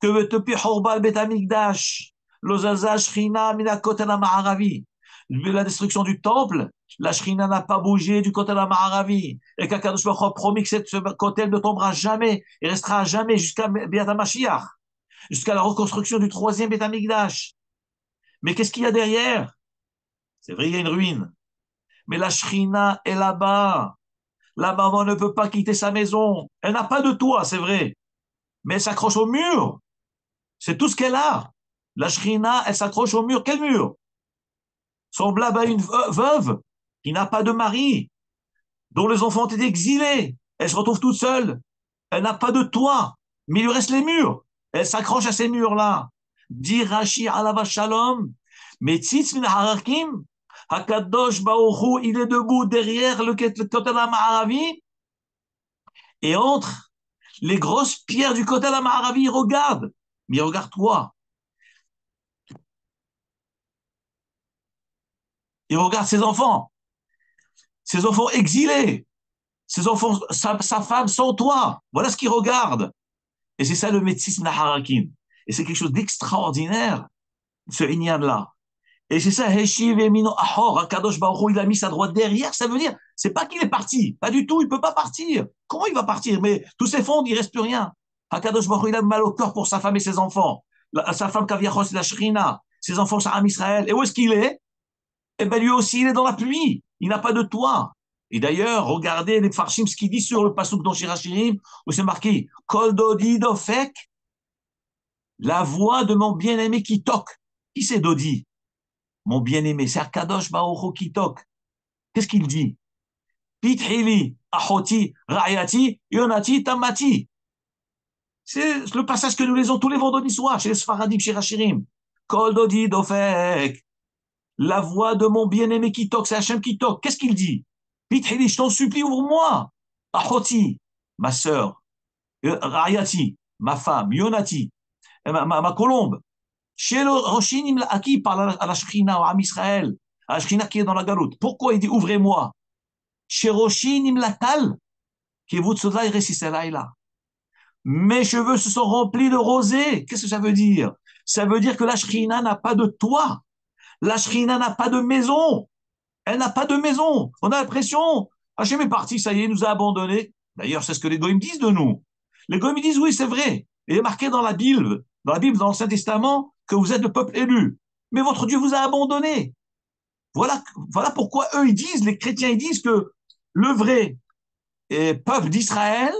A: Que vetepi horbal bet Amikdash, lozaza Shrina min Kotel HaMa'aravi. La destruction du temple, la Shrina n'a pas bougé du Kotel HaMa'aravi. Et qu'Akadosh Baruch Hu a promis que ce Kotel ne tombera jamais et restera jamais jusqu'à Biat HaMashiach, jusqu'à la reconstruction du troisième Beth Amikdash. Mais qu'est-ce qu'il y a derrière? C'est vrai, il y a une ruine. Mais la Shrina est là-bas. La maman ne peut pas quitter sa maison. Elle n'a pas de toit, c'est vrai. Mais elle s'accroche au mur. C'est tout ce qu'elle a. La Shrina, elle s'accroche au mur. Quel mur? Semblable à une veuve qui n'a pas de mari, dont les enfants ont été exilés. Elle se retrouve toute seule. Elle n'a pas de toit. Mais il lui reste les murs. Elle s'accroche à ces murs-là. Dit Rashi alav shalom, metzitz min harakim, Hakadosh Baruch Hu, il est debout derrière le Kotel HaMa'aravi, et entre les grosses pierres du Kotel HaMa'aravi, il regarde. Mais regarde-toi. Il regarde ses enfants exilés, ses enfants, sa femme sans toit. Voilà ce qu'il regarde. Et c'est ça le Metzitz min harakim. Et c'est quelque chose d'extraordinaire, ce Inyan-là. Et c'est ça, Heshiv Emino Ahor, Akadosh Baruch Hu, il a mis sa droite derrière, ça veut dire, c'est pas qu'il est parti, pas du tout, il peut pas partir. Comment il va partir? Mais tout s'effondre, il reste plus rien. Akadosh Baruch Hu, il a mal au corps pour sa femme et ses enfants. Sa femme Kaviachos, c'est la Shrina, ses enfants, c'est Am Israël. Et où est-ce qu'il est? Eh ben, lui aussi, il est dans la pluie. Il n'a pas de toit. Et d'ailleurs, regardez les Farshim, ce qu'il dit sur le Pasuk dans Shirachirim, où c'est marqué, Kol Dodi Dofek, la voix de mon bien-aimé qui toque. Qui c'est Dodi? Mon bien-aimé, c'est Akadosh Baruch Hu qui toque. Qu'est-ce qu'il dit? Pithili, Ahoti, Rayati, Yonati, Tamati. C'est le passage que nous lisons tous les vendredis soirs chez les Sfaradim, chez Rachirim. Kol Dodi Dofek. La voix de mon bien-aimé qui toque, c'est Hachem qui toque. Qu'est-ce qu'il dit? Pithili, je t'en supplie, ouvre-moi. Ahoti, ma sœur. Rayati, ma femme, Yonati, ma colombe. Chez le Roshinim, à qui il parle à la Shrina, à Israël, à la Shrina qui est dans la galoute. Pourquoi il dit ouvrez-moi? Chez Roshinim Latal, qui vous là. Mes cheveux se sont remplis de rosée. Qu'est-ce que ça veut dire? Ça veut dire que la Shrina n'a pas de toit. La Shrina n'a pas de maison. Elle n'a pas de maison. On a l'impression, Hachem est parti, ça y est, il nous a abandonnés. D'ailleurs, c'est ce que les goïms disent de nous. Les goïms disent, oui, c'est vrai. Il est marqué dans l'Ancien Testament, que vous êtes le peuple élu. Mais votre Dieu vous a abandonné. Voilà pourquoi eux, ils disent, les chrétiens, ils disent que le vrai peuple d'Israël,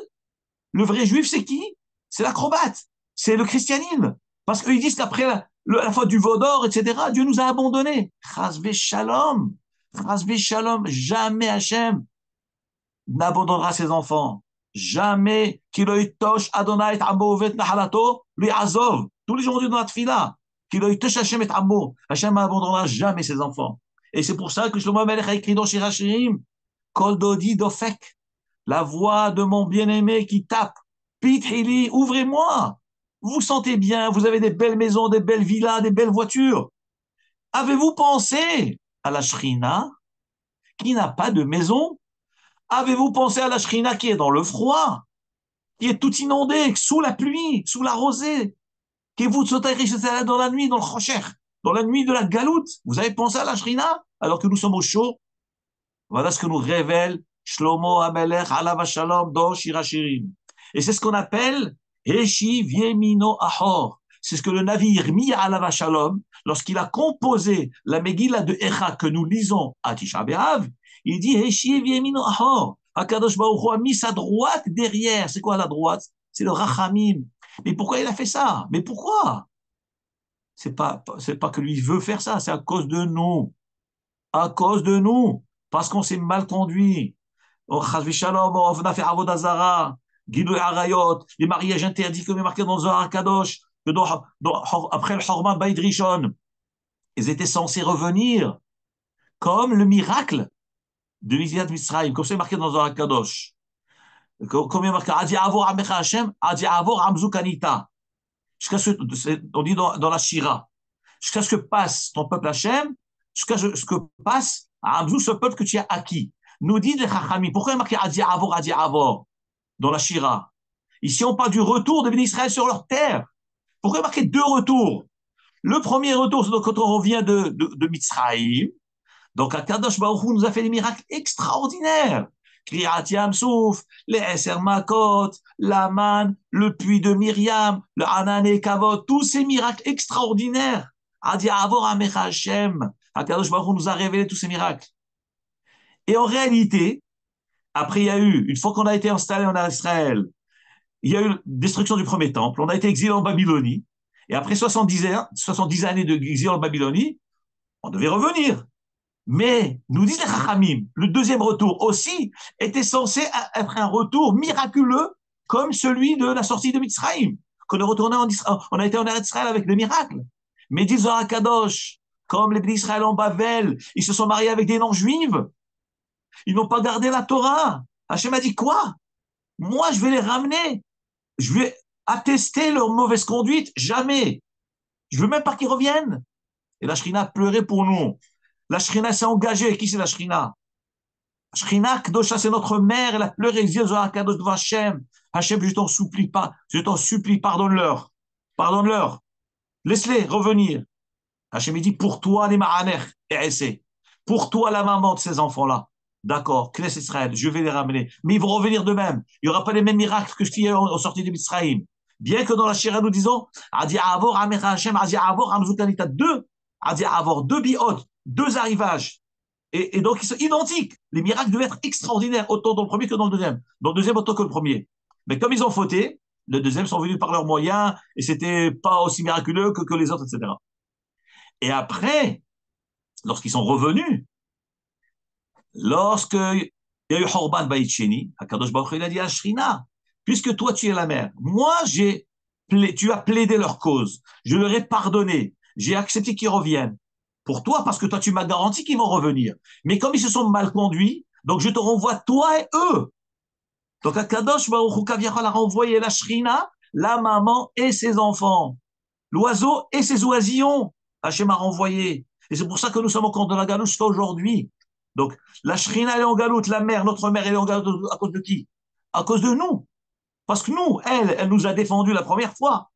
A: le vrai juif, c'est qui? C'est l'acrobate. C'est le christianisme. Parce qu'ils disent qu'après la faute du veau d'or, etc., Dieu nous a abandonnés. Chasvé shalom. Chasvé shalom. Jamais Hachem n'abandonnera ses enfants. Jamais kiloitosh Adonai et Amo ovet nahalato lui azov. Tous les jours on dit dans la tfila. Kiloitosh Hachem et Amo. Hachem n'abandonnera jamais ses enfants. Et c'est pour ça que Shlomo Melech a écrit dans Shirachirim, Kol Dodi Dofek, la voix de mon bien-aimé qui tape. Pithili, ouvrez-moi. Vous vous sentez bien, vous avez des belles maisons, des belles villas, des belles voitures. Avez-vous pensé à la Shrina qui n'a pas de maison? Avez-vous pensé à la Shrina qui est dans le froid, qui est tout inondée, sous la pluie, sous la rosée, qui vous sautez dans la nuit, dans le Chocher, dans la nuit de la galoute? Vous avez pensé à la Shrina alors que nous sommes au chaud? Voilà ce que nous révèle Shlomo Amelech Alav Shalom dans Shirachirim. Et c'est ce qu'on appelle Heshi Viemino Ahor. C'est ce que le navire mis à Alav Shalom, lorsqu'il a composé la Megillah de Echa que nous lisons à Tisha B'Av, il dit Heshi Viemino Ahor. Hakadosh Baruch Hu a mis sa droite derrière. C'est quoi la droite? C'est le Rachamim. Mais pourquoi il a fait ça? Mais pourquoi? C'est pas que lui veut faire ça, c'est à cause de nous. À cause de nous. Parce qu'on s'est mal conduit. On a fait Avodazara, Guido Arayot, les mariages interdits comme est marqué dans Zohar Kadosh, que après le Horman Baïd Rishon, ils étaient censés revenir comme le miracle de l'Isiat Mitzrayim, comme c'est marqué dans Zohar Kadosh. Comme il est marqué, Adi Avor Amecha Hashem, Adi Avor Amzu Kanita. Jusqu'à ce, on dit dans la Shira, jusqu'à ce que passe ton peuple Hashem, jusqu'à ce que passe à Amzu, ce peuple que tu as acquis. Nous dit les Chachamim, pourquoi il est marqué Adi Avor dans la Shira? Ici, on parle du retour de Israël sur leur terre. Pourquoi il y a marqué deux retours? Le premier retour, c'est quand on revient de Mitzrayim. Donc, Akadosh Baruch Hu nous a fait des miracles extraordinaires. Kriyat Yamsouf, les Eser Makot, l'Aman, le puits de Myriam, le Hanan et Kavod, tous ces miracles extraordinaires. Adi Avor Amecha Hashem. Akadosh Baruch Hu nous a révélé tous ces miracles. Et en réalité, après, il y a eu, une fois qu'on a été installé en Israël, il y a eu la destruction du premier temple, on a été exilé en Babylonie, et après 70 années d'exil en Babylonie, on devait revenir. Mais, nous disent les Chachamim, le deuxième retour aussi était censé être un retour miraculeux, comme celui de la sortie de Mitzrayim, qu'on est retourné on a été en Israël avec des miracles. Mais disent Zohar Kadosh, comme les Israël en Bavel, ils se sont mariés avec des non-juives, ils n'ont pas gardé la Torah. Hachem a dit quoi? Moi, je vais les ramener. Je vais attester leur mauvaise conduite. Jamais. Je veux même pas qu'ils reviennent. Et la Shrina a pleuré pour nous. La Shrina s'est engagée. Qui c'est la Shrina? La Shrina, Kdosha, c'est notre mère. Elle a pleuré. Elle dit Zohar Kadosh devant Hachem. Hachem, je t'en supplie pas. Je t'en supplie, pardonne-leur. Pardonne-leur. Laisse-les revenir. Hachem, il dit pour toi, les Ma'aner, et essai. Pour toi, la maman de ces enfants-là. D'accord, Knesset Israël, je vais les ramener. Mais ils vont revenir d'eux-mêmes. Il n'y aura pas les mêmes miracles que ce qu'il y a au sorti de Mitzrayim. Bien que dans la Shira, nous disons, Adi Avor, Amecha Hashem, Adi Avor, Amzukanita, Adi Avor, deux biot, deux arrivages. Et donc, ils sont identiques. Les miracles devaient être extraordinaires, autant dans le premier que dans le deuxième. Dans le deuxième, autant que le premier. Mais comme ils ont fauté, le deuxième sont venus par leurs moyens, et c'était pas aussi miraculeux que les autres, etc. Et après, lorsqu'ils sont revenus, lorsque il y a eu Horban Baït Sheni, Akadosh Baruch Hu, il a dit à Shrina, puisque toi tu es la mère, moi tu as plaidé leur cause, je leur ai pardonné, j'ai accepté qu'ils reviennent. Pour toi, parce que toi tu m'as garanti qu'ils vont revenir. Mais comme ils se sont mal conduits, donc je te renvoie toi et eux. Donc, Akadosh Baruch Hu Kaviachol a renvoyé la Shrina, la maman et ses enfants. L'oiseau et ses oisillons, Hachem a renvoyé. Et c'est pour ça que nous sommes encore dans la galoute jusqu'à aujourd'hui. Donc, la Shrina, elle est en galoute, la mère, notre mère, elle est en galoute à cause de qui? À cause de nous. Parce que nous, elle nous a défendus la première fois.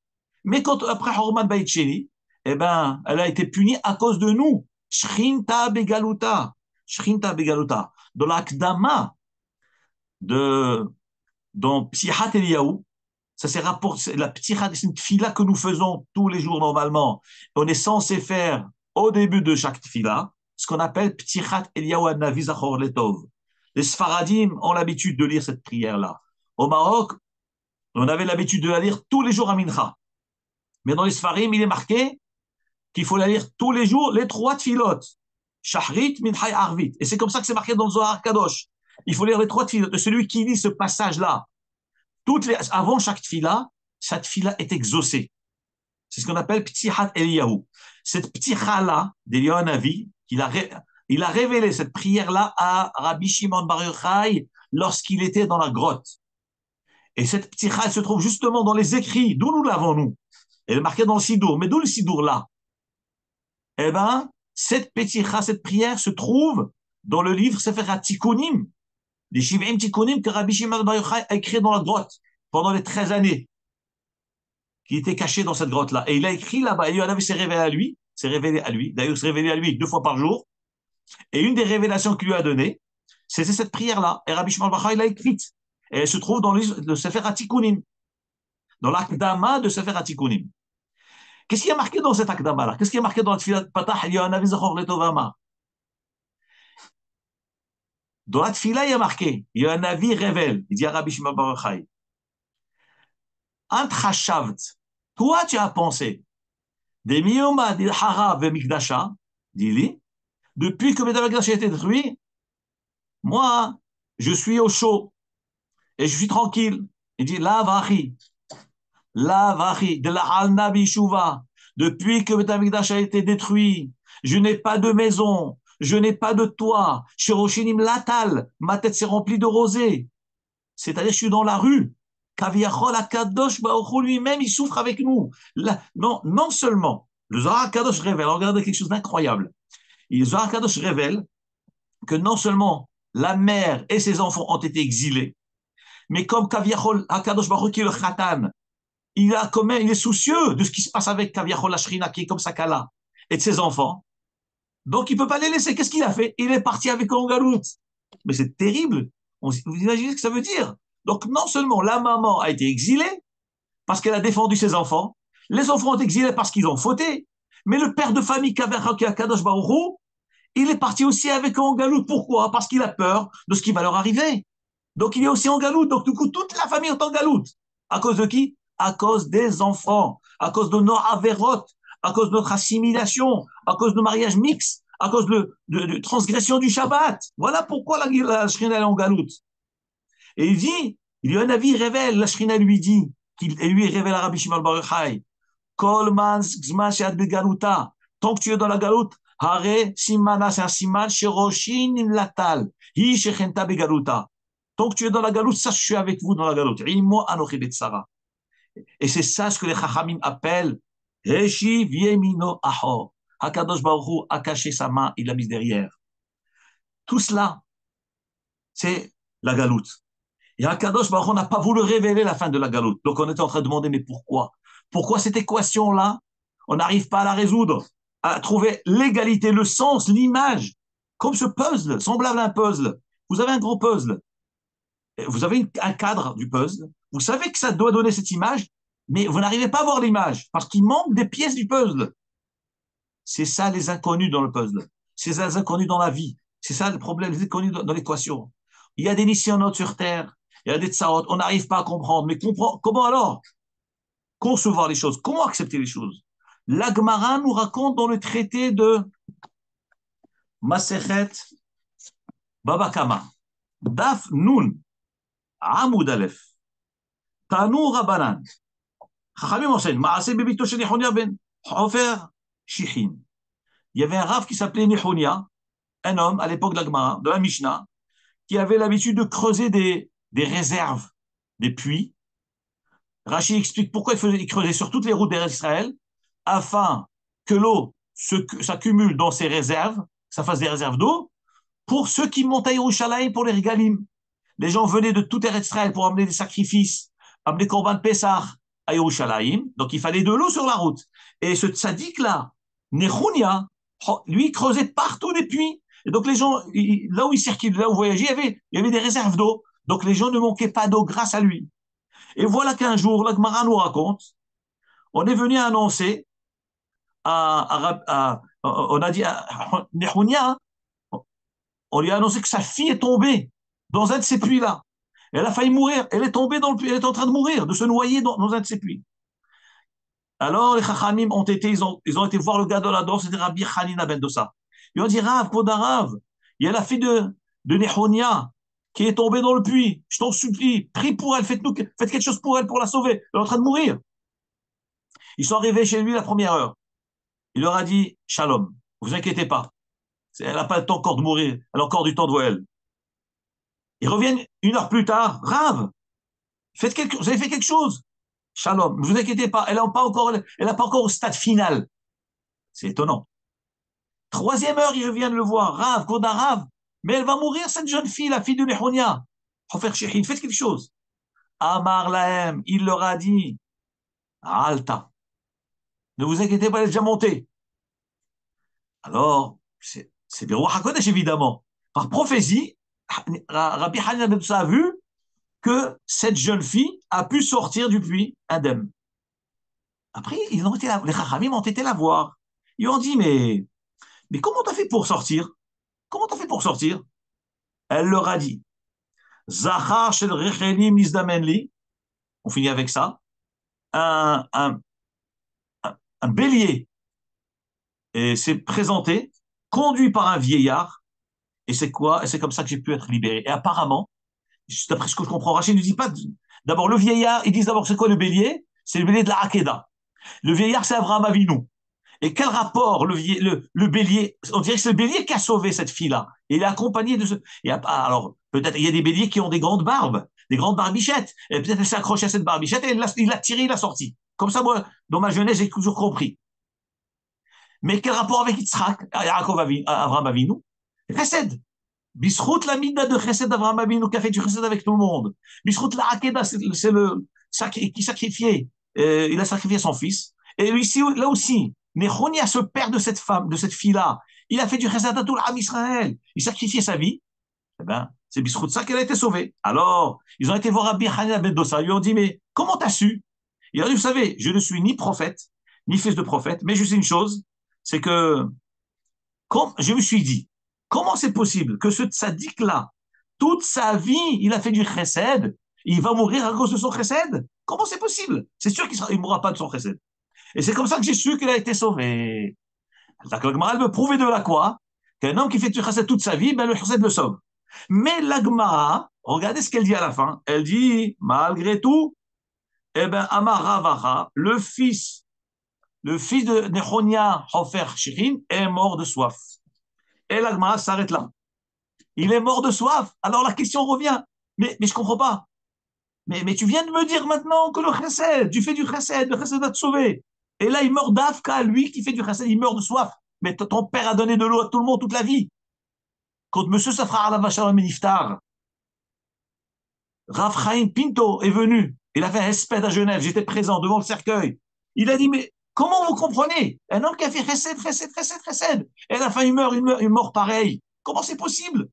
A: Mais quand, après Hormat Beit Sheni, eh ben, elle a été punie à cause de nous. Shrinta Begaluta. Shrinta Begaluta. Dans l'Akdama de, dans Psichat Eliyahu, ça c'est rapport, la p'tichat, c'est une tfila que nous faisons tous les jours normalement. On est censé faire au début de chaque tfila, ce qu'on appelle p'tichat Eliyahu Hanavi Zachor Letov. Les Sfaradim ont l'habitude de lire cette prière-là. Au Maroc, on avait l'habitude de la lire tous les jours à Mincha. Mais dans les Sfarim, il est marqué qu'il faut la lire tous les jours, les trois tfilotes. Shahrit, Mincha et Arvit. Et c'est comme ça que c'est marqué dans le Zohar Kadosh. Il faut lire les trois tfilotes. Celui qui lit ce passage-là, avant chaque tfila, cette tfila est exaucée. C'est ce qu'on appelle P'tichat Eliyahu. Cette p'ticha-là, d'Eliyahu Hanavi, il a révélé cette prière-là à Rabbi Shimon Bar Yochai lorsqu'il était dans la grotte. Et cette p'ticha, elle se trouve justement dans les écrits. D'où nous l'avons, nous? Elle est marquée dans le Sidour. Mais d'où le Sidour-là? Eh bien, cette p'ticha, cette prière se trouve dans le livre Sefer HaTikunim, les Shiv'im Tikunim que Rabbi Shimon Bar Yochai a écrit dans la grotte pendant les 13 années, qui était caché dans cette grotte-là. Et il a écrit là-bas, et il s'est révélé à lui, d'ailleurs, il s'est révélé à lui 2 fois par jour, et une des révélations qu'il lui a données, c'était cette prière-là, et Rabbi Shimon Bar Yochai l'a écrite, et elle se trouve dans le Sefer HaTikunim, dans l'Akdama de Sefer HaTikunim. Qu'est-ce qui est marqué dans cet Akdama-là? Qu'est-ce qui est marqué dans le Tfilat Patah, Eliyahu Hanavi Zachor Letovama? Dans la Tfila, il y a marqué, Eliyahu Hanavi révèle, il dit à Rabbi Shimon Bar Yochai, Ant Hashavt, toi tu as pensé, des Miyoma di Hara ve Mikdasha, dit-il, depuis que Beth Amikdash a été détruit, moi, je suis au chaud et je suis tranquille. Il dit, la vachi, de la halna bishuva, depuis que Beth Amikdash a été détruit, je n'ai pas de maison, je n'ai pas de toit, Shiroshinim latal, ma tête s'est remplie de rosée. C'est-à-dire, je suis dans la rue. Kaviachol Akadosh Baruch Hu lui-même, il souffre avec nous. Là, non seulement, le Zohar Kadosh révèle, regardez quelque chose d'incroyable. Le Zohar Kadosh révèle que non seulement la mère et ses enfants ont été exilés, mais comme Kaviachol Akadosh Baruch Hu qui est le Khatan, il est soucieux de ce qui se passe avec Kaviachol la Shrina qui est comme Sakala et de ses enfants. Donc il ne peut pas les laisser. Qu'est-ce qu'il a fait? Il est parti avec eux en galoute. Mais c'est terrible. Vous imaginez ce que ça veut dire? Donc non seulement la maman a été exilée parce qu'elle a défendu ses enfants, les enfants ont été exilés parce qu'ils ont fauté, mais le père de famille Kadosh Baruch Hu, il est parti aussi avec eux en galoute. Pourquoi? Parce qu'il a peur de ce qui va leur arriver. Donc il est aussi en galoute. Donc du coup, toute la famille est en galoute. À cause de qui? À cause des enfants, à cause de nos avérotes, à cause de notre assimilation, à cause de mariage mixte, à cause de transgression du Shabbat. Voilà pourquoi la Shrina est en galoute. Et il y a un avis, il révèle, la Shrina lui dit, et lui révèle à Rabbi Shimon Bar Yochai, Kol man zman she'at begaluta, tant que tu es dans la galoute, hare simana, c'est un siman, shiroshin latal, hi shechenta begaluta. Tant que tu es dans la galoute, ça, je suis avec vous dans la galoute. Imo anochi betsara. Et c'est ça ce que les Chachamim appellent Reshiv Yemino Ahor. Hakadosh Baruch Hu a caché sa main, il l'a mise derrière. Tout cela, c'est la galoute. Et Hakadosh Baruch Hu n'a pas voulu révéler la fin de la galoute. Donc on était en train de demander, mais pourquoi? Pourquoi cette équation-là, on n'arrive pas à la résoudre, à trouver l'égalité, le sens, l'image, comme ce puzzle, semblable à un puzzle. Vous avez un gros puzzle. Vous avez un cadre du puzzle. Vous savez que ça doit donner cette image, mais vous n'arrivez pas à voir l'image parce qu'il manque des pièces du puzzle. C'est ça les inconnus dans le puzzle. C'est ça les inconnus dans la vie. C'est ça le problème, les inconnus dans l'équation. Il y a des nisyonotes sur Terre, il y a des tsaot, on n'arrive pas à comprendre. Mais comment alors concevoir les choses? Comment accepter les choses? L'Agmara nous raconte dans le traité de Masechet Baba Kama, Daf Nun, Amoud Aleph, Tanu Rabanan. Chachamim enseigne, Maaseh bebito shel Nehonia ben Hofer Shichin. Il y avait un rave qui s'appelait Nehonia, un homme à l'époque de la Gemara, de la Mishnah, qui avait l'habitude de creuser des des réserves, des puits. Rachid explique pourquoi il creusait sur toutes les routes d'Israël, afin que l'eau s'accumule dans ces réserves, que ça fasse des réserves d'eau, pour ceux qui montent à Yerushalayim pour les régalim. Les gens venaient de tout Israël pour amener des sacrifices, amener Korban Pessah à Yerushalayim, donc il fallait de l'eau sur la route. Et ce tzaddik-là, Nechunia, lui, il creusait partout des puits. Et donc les gens, là où il circulait, là où il voyageait, il y avait des réserves d'eau. Donc les gens ne manquaient pas d'eau grâce à lui. Et voilà qu'un jour, la Gemara nous raconte, on est venu annoncer on a dit à Nechunia, on lui a annoncé que sa fille est tombée dans un de ces puits-là. Elle a failli mourir. Elle est tombée dans le puits. Elle est en train de mourir, de se noyer dans un de ces puits. Alors, les Chachamim ils ont été voir le gars de la danse, c'était Rabbi Hanina ben Dossa. Ils ont dit, Rav, Kodarav, il y a la fille de Nehonia qui est tombée dans le puits. Je t'en supplie, prie pour elle, faites quelque chose pour elle, pour la sauver. Elle est en train de mourir. Ils sont arrivés chez lui la première heure. Il leur a dit, Shalom, vous inquiétez pas. Elle n'a pas le temps encore de mourir. Elle a encore du temps devant elle. Ils reviennent une heure plus tard. Rav, vous avez fait quelque chose. Shalom, ne vous inquiétez pas. Elle n'a pas encore au stade final. C'est étonnant. Troisième heure, ils reviennent le voir. Rav, Koda Rav. Mais elle va mourir, cette jeune fille, la fille de Nehonia. Hofer Shehin, faites quelque chose. Amar Lahem, il leur a dit, Alta. Ne vous inquiétez pas, elle est déjà montée. Alors, c'est bien Ruach HaKodesh, évidemment. Par prophétie, Rabbi Hanina ben Dossa a vu que cette jeune fille a pu sortir du puits indemne. Après, les Chachamim ont été la voir. Ils ont dit, mais comment t'as fait pour sortir? Comment t'as fait pour sortir? Elle leur a dit, Zachar shel rechelim nizdamenli, on finit avec ça, un, un, un bélier s'est présenté, conduit par un vieillard, et c'est quoi? Et c'est comme ça que j'ai pu être libéré. Et apparemment, d'après ce que je comprends, Rachid ne dit pas, d'abord le vieillard, ils disent d'abord c'est quoi le bélier? C'est le bélier de la Hakeda. Le vieillard, c'est Abraham Avinu. Et quel rapport le bélier? On dirait que c'est le bélier qui a sauvé cette fille-là. Et il est accompagné de ce. Alors, peut-être il y a des béliers qui ont des grandes barbes, des grandes barbichettes. Et peut-être elle s'est accrochée à cette barbichette et il l'a tiré, il l'a sorti. Comme ça, moi, dans ma jeunesse, j'ai toujours compris. Mais quel rapport avec Yitzhak, Abraham Avinu? Chesed. Bisrout la mida de Chesed d'Abraham Avinu qui a fait du Chesed avec tout le monde. Bisrout la Hakeda, c'est le qui sacrifiait. Il a sacrifié son fils. Et ici, là aussi, Nechonia, ce père de cette femme, de cette fille-là, il a fait du Chesed à tout l'âme Israël. Il sacrifiait sa vie. Eh ben, c'est Bisrout ça qu'elle a été sauvée. Alors, ils ont été voir Rabbi Hanina ben Dossa. Ils lui ont dit, mais comment t'as su? Il a dit, vous savez, je ne suis ni prophète, ni fils de prophète, mais je sais une chose, c'est que, comme je me suis dit, comment c'est possible que ce tzaddik-là, toute sa vie, il a fait du chesed, il va mourir à cause de son chesed? Comment c'est possible? C'est sûr qu'il ne mourra pas de son chesed. Et c'est comme ça que j'ai su qu'il a été sauvé. La Gemara, elle me prouvait de la quoi? Qu'un homme qui fait du chesed toute sa vie, ben le chesed le sauve. Mais la Gemara, regardez ce qu'elle dit à la fin. Elle dit, malgré tout, eh ben, Amar Ravacha, le fils de Nechonia Hofer Shirin est mort de soif. Et la Gemara s'arrête là. Il est mort de soif. Alors la question revient. Mais je ne comprends pas. Mais tu viens de me dire maintenant que le chesed, tu fais du chesed, le chesed va te sauver. Et là, il meurt d'Afka, lui qui fait du chesed, il meurt de soif. Mais ton père a donné de l'eau à tout le monde toute la vie. Quand monsieur Safra Alav Shalom Niftar, Rav Chaim Pinto est venu. Il a fait un espède à Genève. J'étais présent devant le cercueil. Il a dit, mais comment vous comprenez? Un homme qui a fait chesed, chesed, chesed, chesed. Et à la fin, il meurt pareil. Comment c'est possible?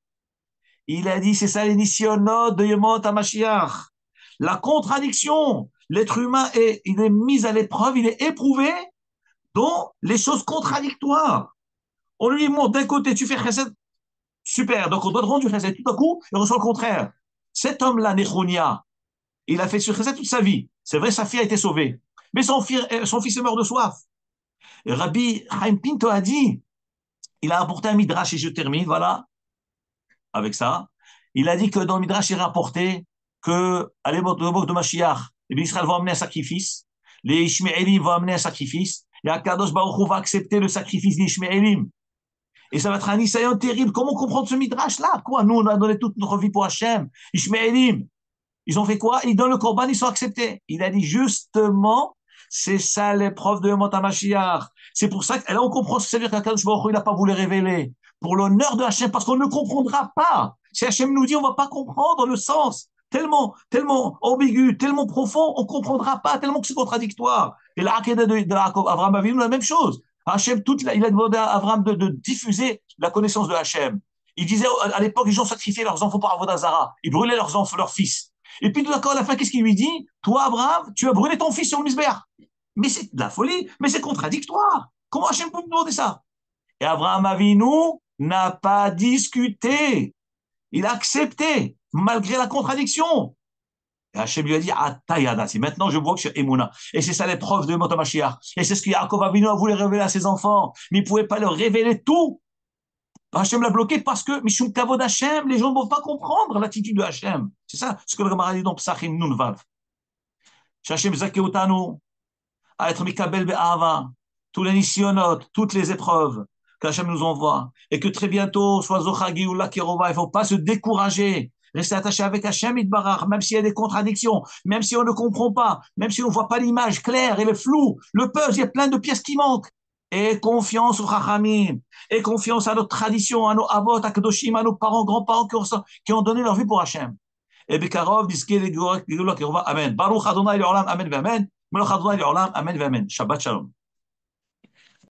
A: Il a dit, c'est ça l'éditionnote de Yemot HaMashiach. La contradiction. L'être humain il est mis à l'épreuve, il est éprouvé dans les choses contradictoires. On lui montre d'un côté, tu fais chesed, super, donc on doit te rendre du chesed. Tout à coup, il reçoit le contraire. Cet homme-là, Nechonia, il a fait sur chesed toute sa vie. C'est vrai, sa fille a été sauvée. Mais son fils est mort de soif. Et Rabbi Chaim Pinto a dit, il a apporté un midrash, et je termine, voilà, avec ça. Il a dit que dans le midrash, il a rapporté que, à l'époque de Mashiach, les Israël vont amener un sacrifice, les Ishmaélim vont amener un sacrifice, et Akadosh Baruch Hu va accepter le sacrifice des Ishmaélim. Et ça va être un Isaïon terrible. Comment comprendre ce midrash-là? Quoi? Nous, on a donné toute notre vie pour Hachem. Ishmaélim. Ils ont fait quoi? Ils donnent le corban, ils sont acceptés. Il a dit justement, c'est ça l'épreuve de Mot HaMashiach. C'est pour ça que là, on comprend ce que ça veut dire qu'Akadosh Baruch Hu, il n'a pas voulu révéler. Pour l'honneur de Hachem, parce qu'on ne comprendra pas. Si Hachem nous dit, on ne va pas comprendre le sens. Tellement ambigu, tellement profond, on ne comprendra pas, tellement que c'est contradictoire. Et l'Akedah de Abraham Avinu, la même chose. Hachem, il a demandé à Abraham de diffuser la connaissance de Hachem. Il disait, à l'époque, les gens sacrifiaient leurs enfants par Avodah Ils brûlaient leurs enfants, leurs fils. Et puis tout d'accord, à la fin, qu'est-ce qu'il lui dit? Toi, Abraham, tu as brûlé ton fils sur le misbéach. Mais c'est de la folie, mais c'est contradictoire. Comment Hachem peut me demander ça? Et Abraham Avinu n'a pas discuté. Il a accepté, malgré la contradiction. Et Hachem lui a dit, ah, taïadati, maintenant je vois que je suis Emouna. Et c'est ça l'épreuve de Mot HaMashiach. Et c'est ce que Yaakov Avinu a voulu révéler à ses enfants. Mais il ne pouvait pas leur révéler tout. Hachem l'a bloqué parce que Mishum Kavod Hachem, les gens ne vont pas comprendre l'attitude de Hachem. C'est ça ce que le Gemara dit dans Psachim Nunvav. Hachem Zakeotanu, à être Mikabel Be'ava, tous les nissionot, toutes les épreuves qu'Hachem nous envoie. Et que très bientôt, soit Zochagi ou Lakirova, il ne faut pas se décourager. Rester attaché avec Hachem Itbarach, même s'il y a des contradictions, même si on ne comprend pas, même si on ne voit pas l'image claire et le flou, le puzzle, il y a plein de pièces qui manquent. Et confiance au Chachamim, et confiance à notre tradition, à nos avot, à Kedoshim, à nos parents, grands-parents qui ont donné leur vie pour Hachem. Et Bekarov, Diske, Amen. Baruch Adonai Le'olam, Amen, Amen. Melech Adonai Le'olam, Amen, Amen. Shabbat Shalom.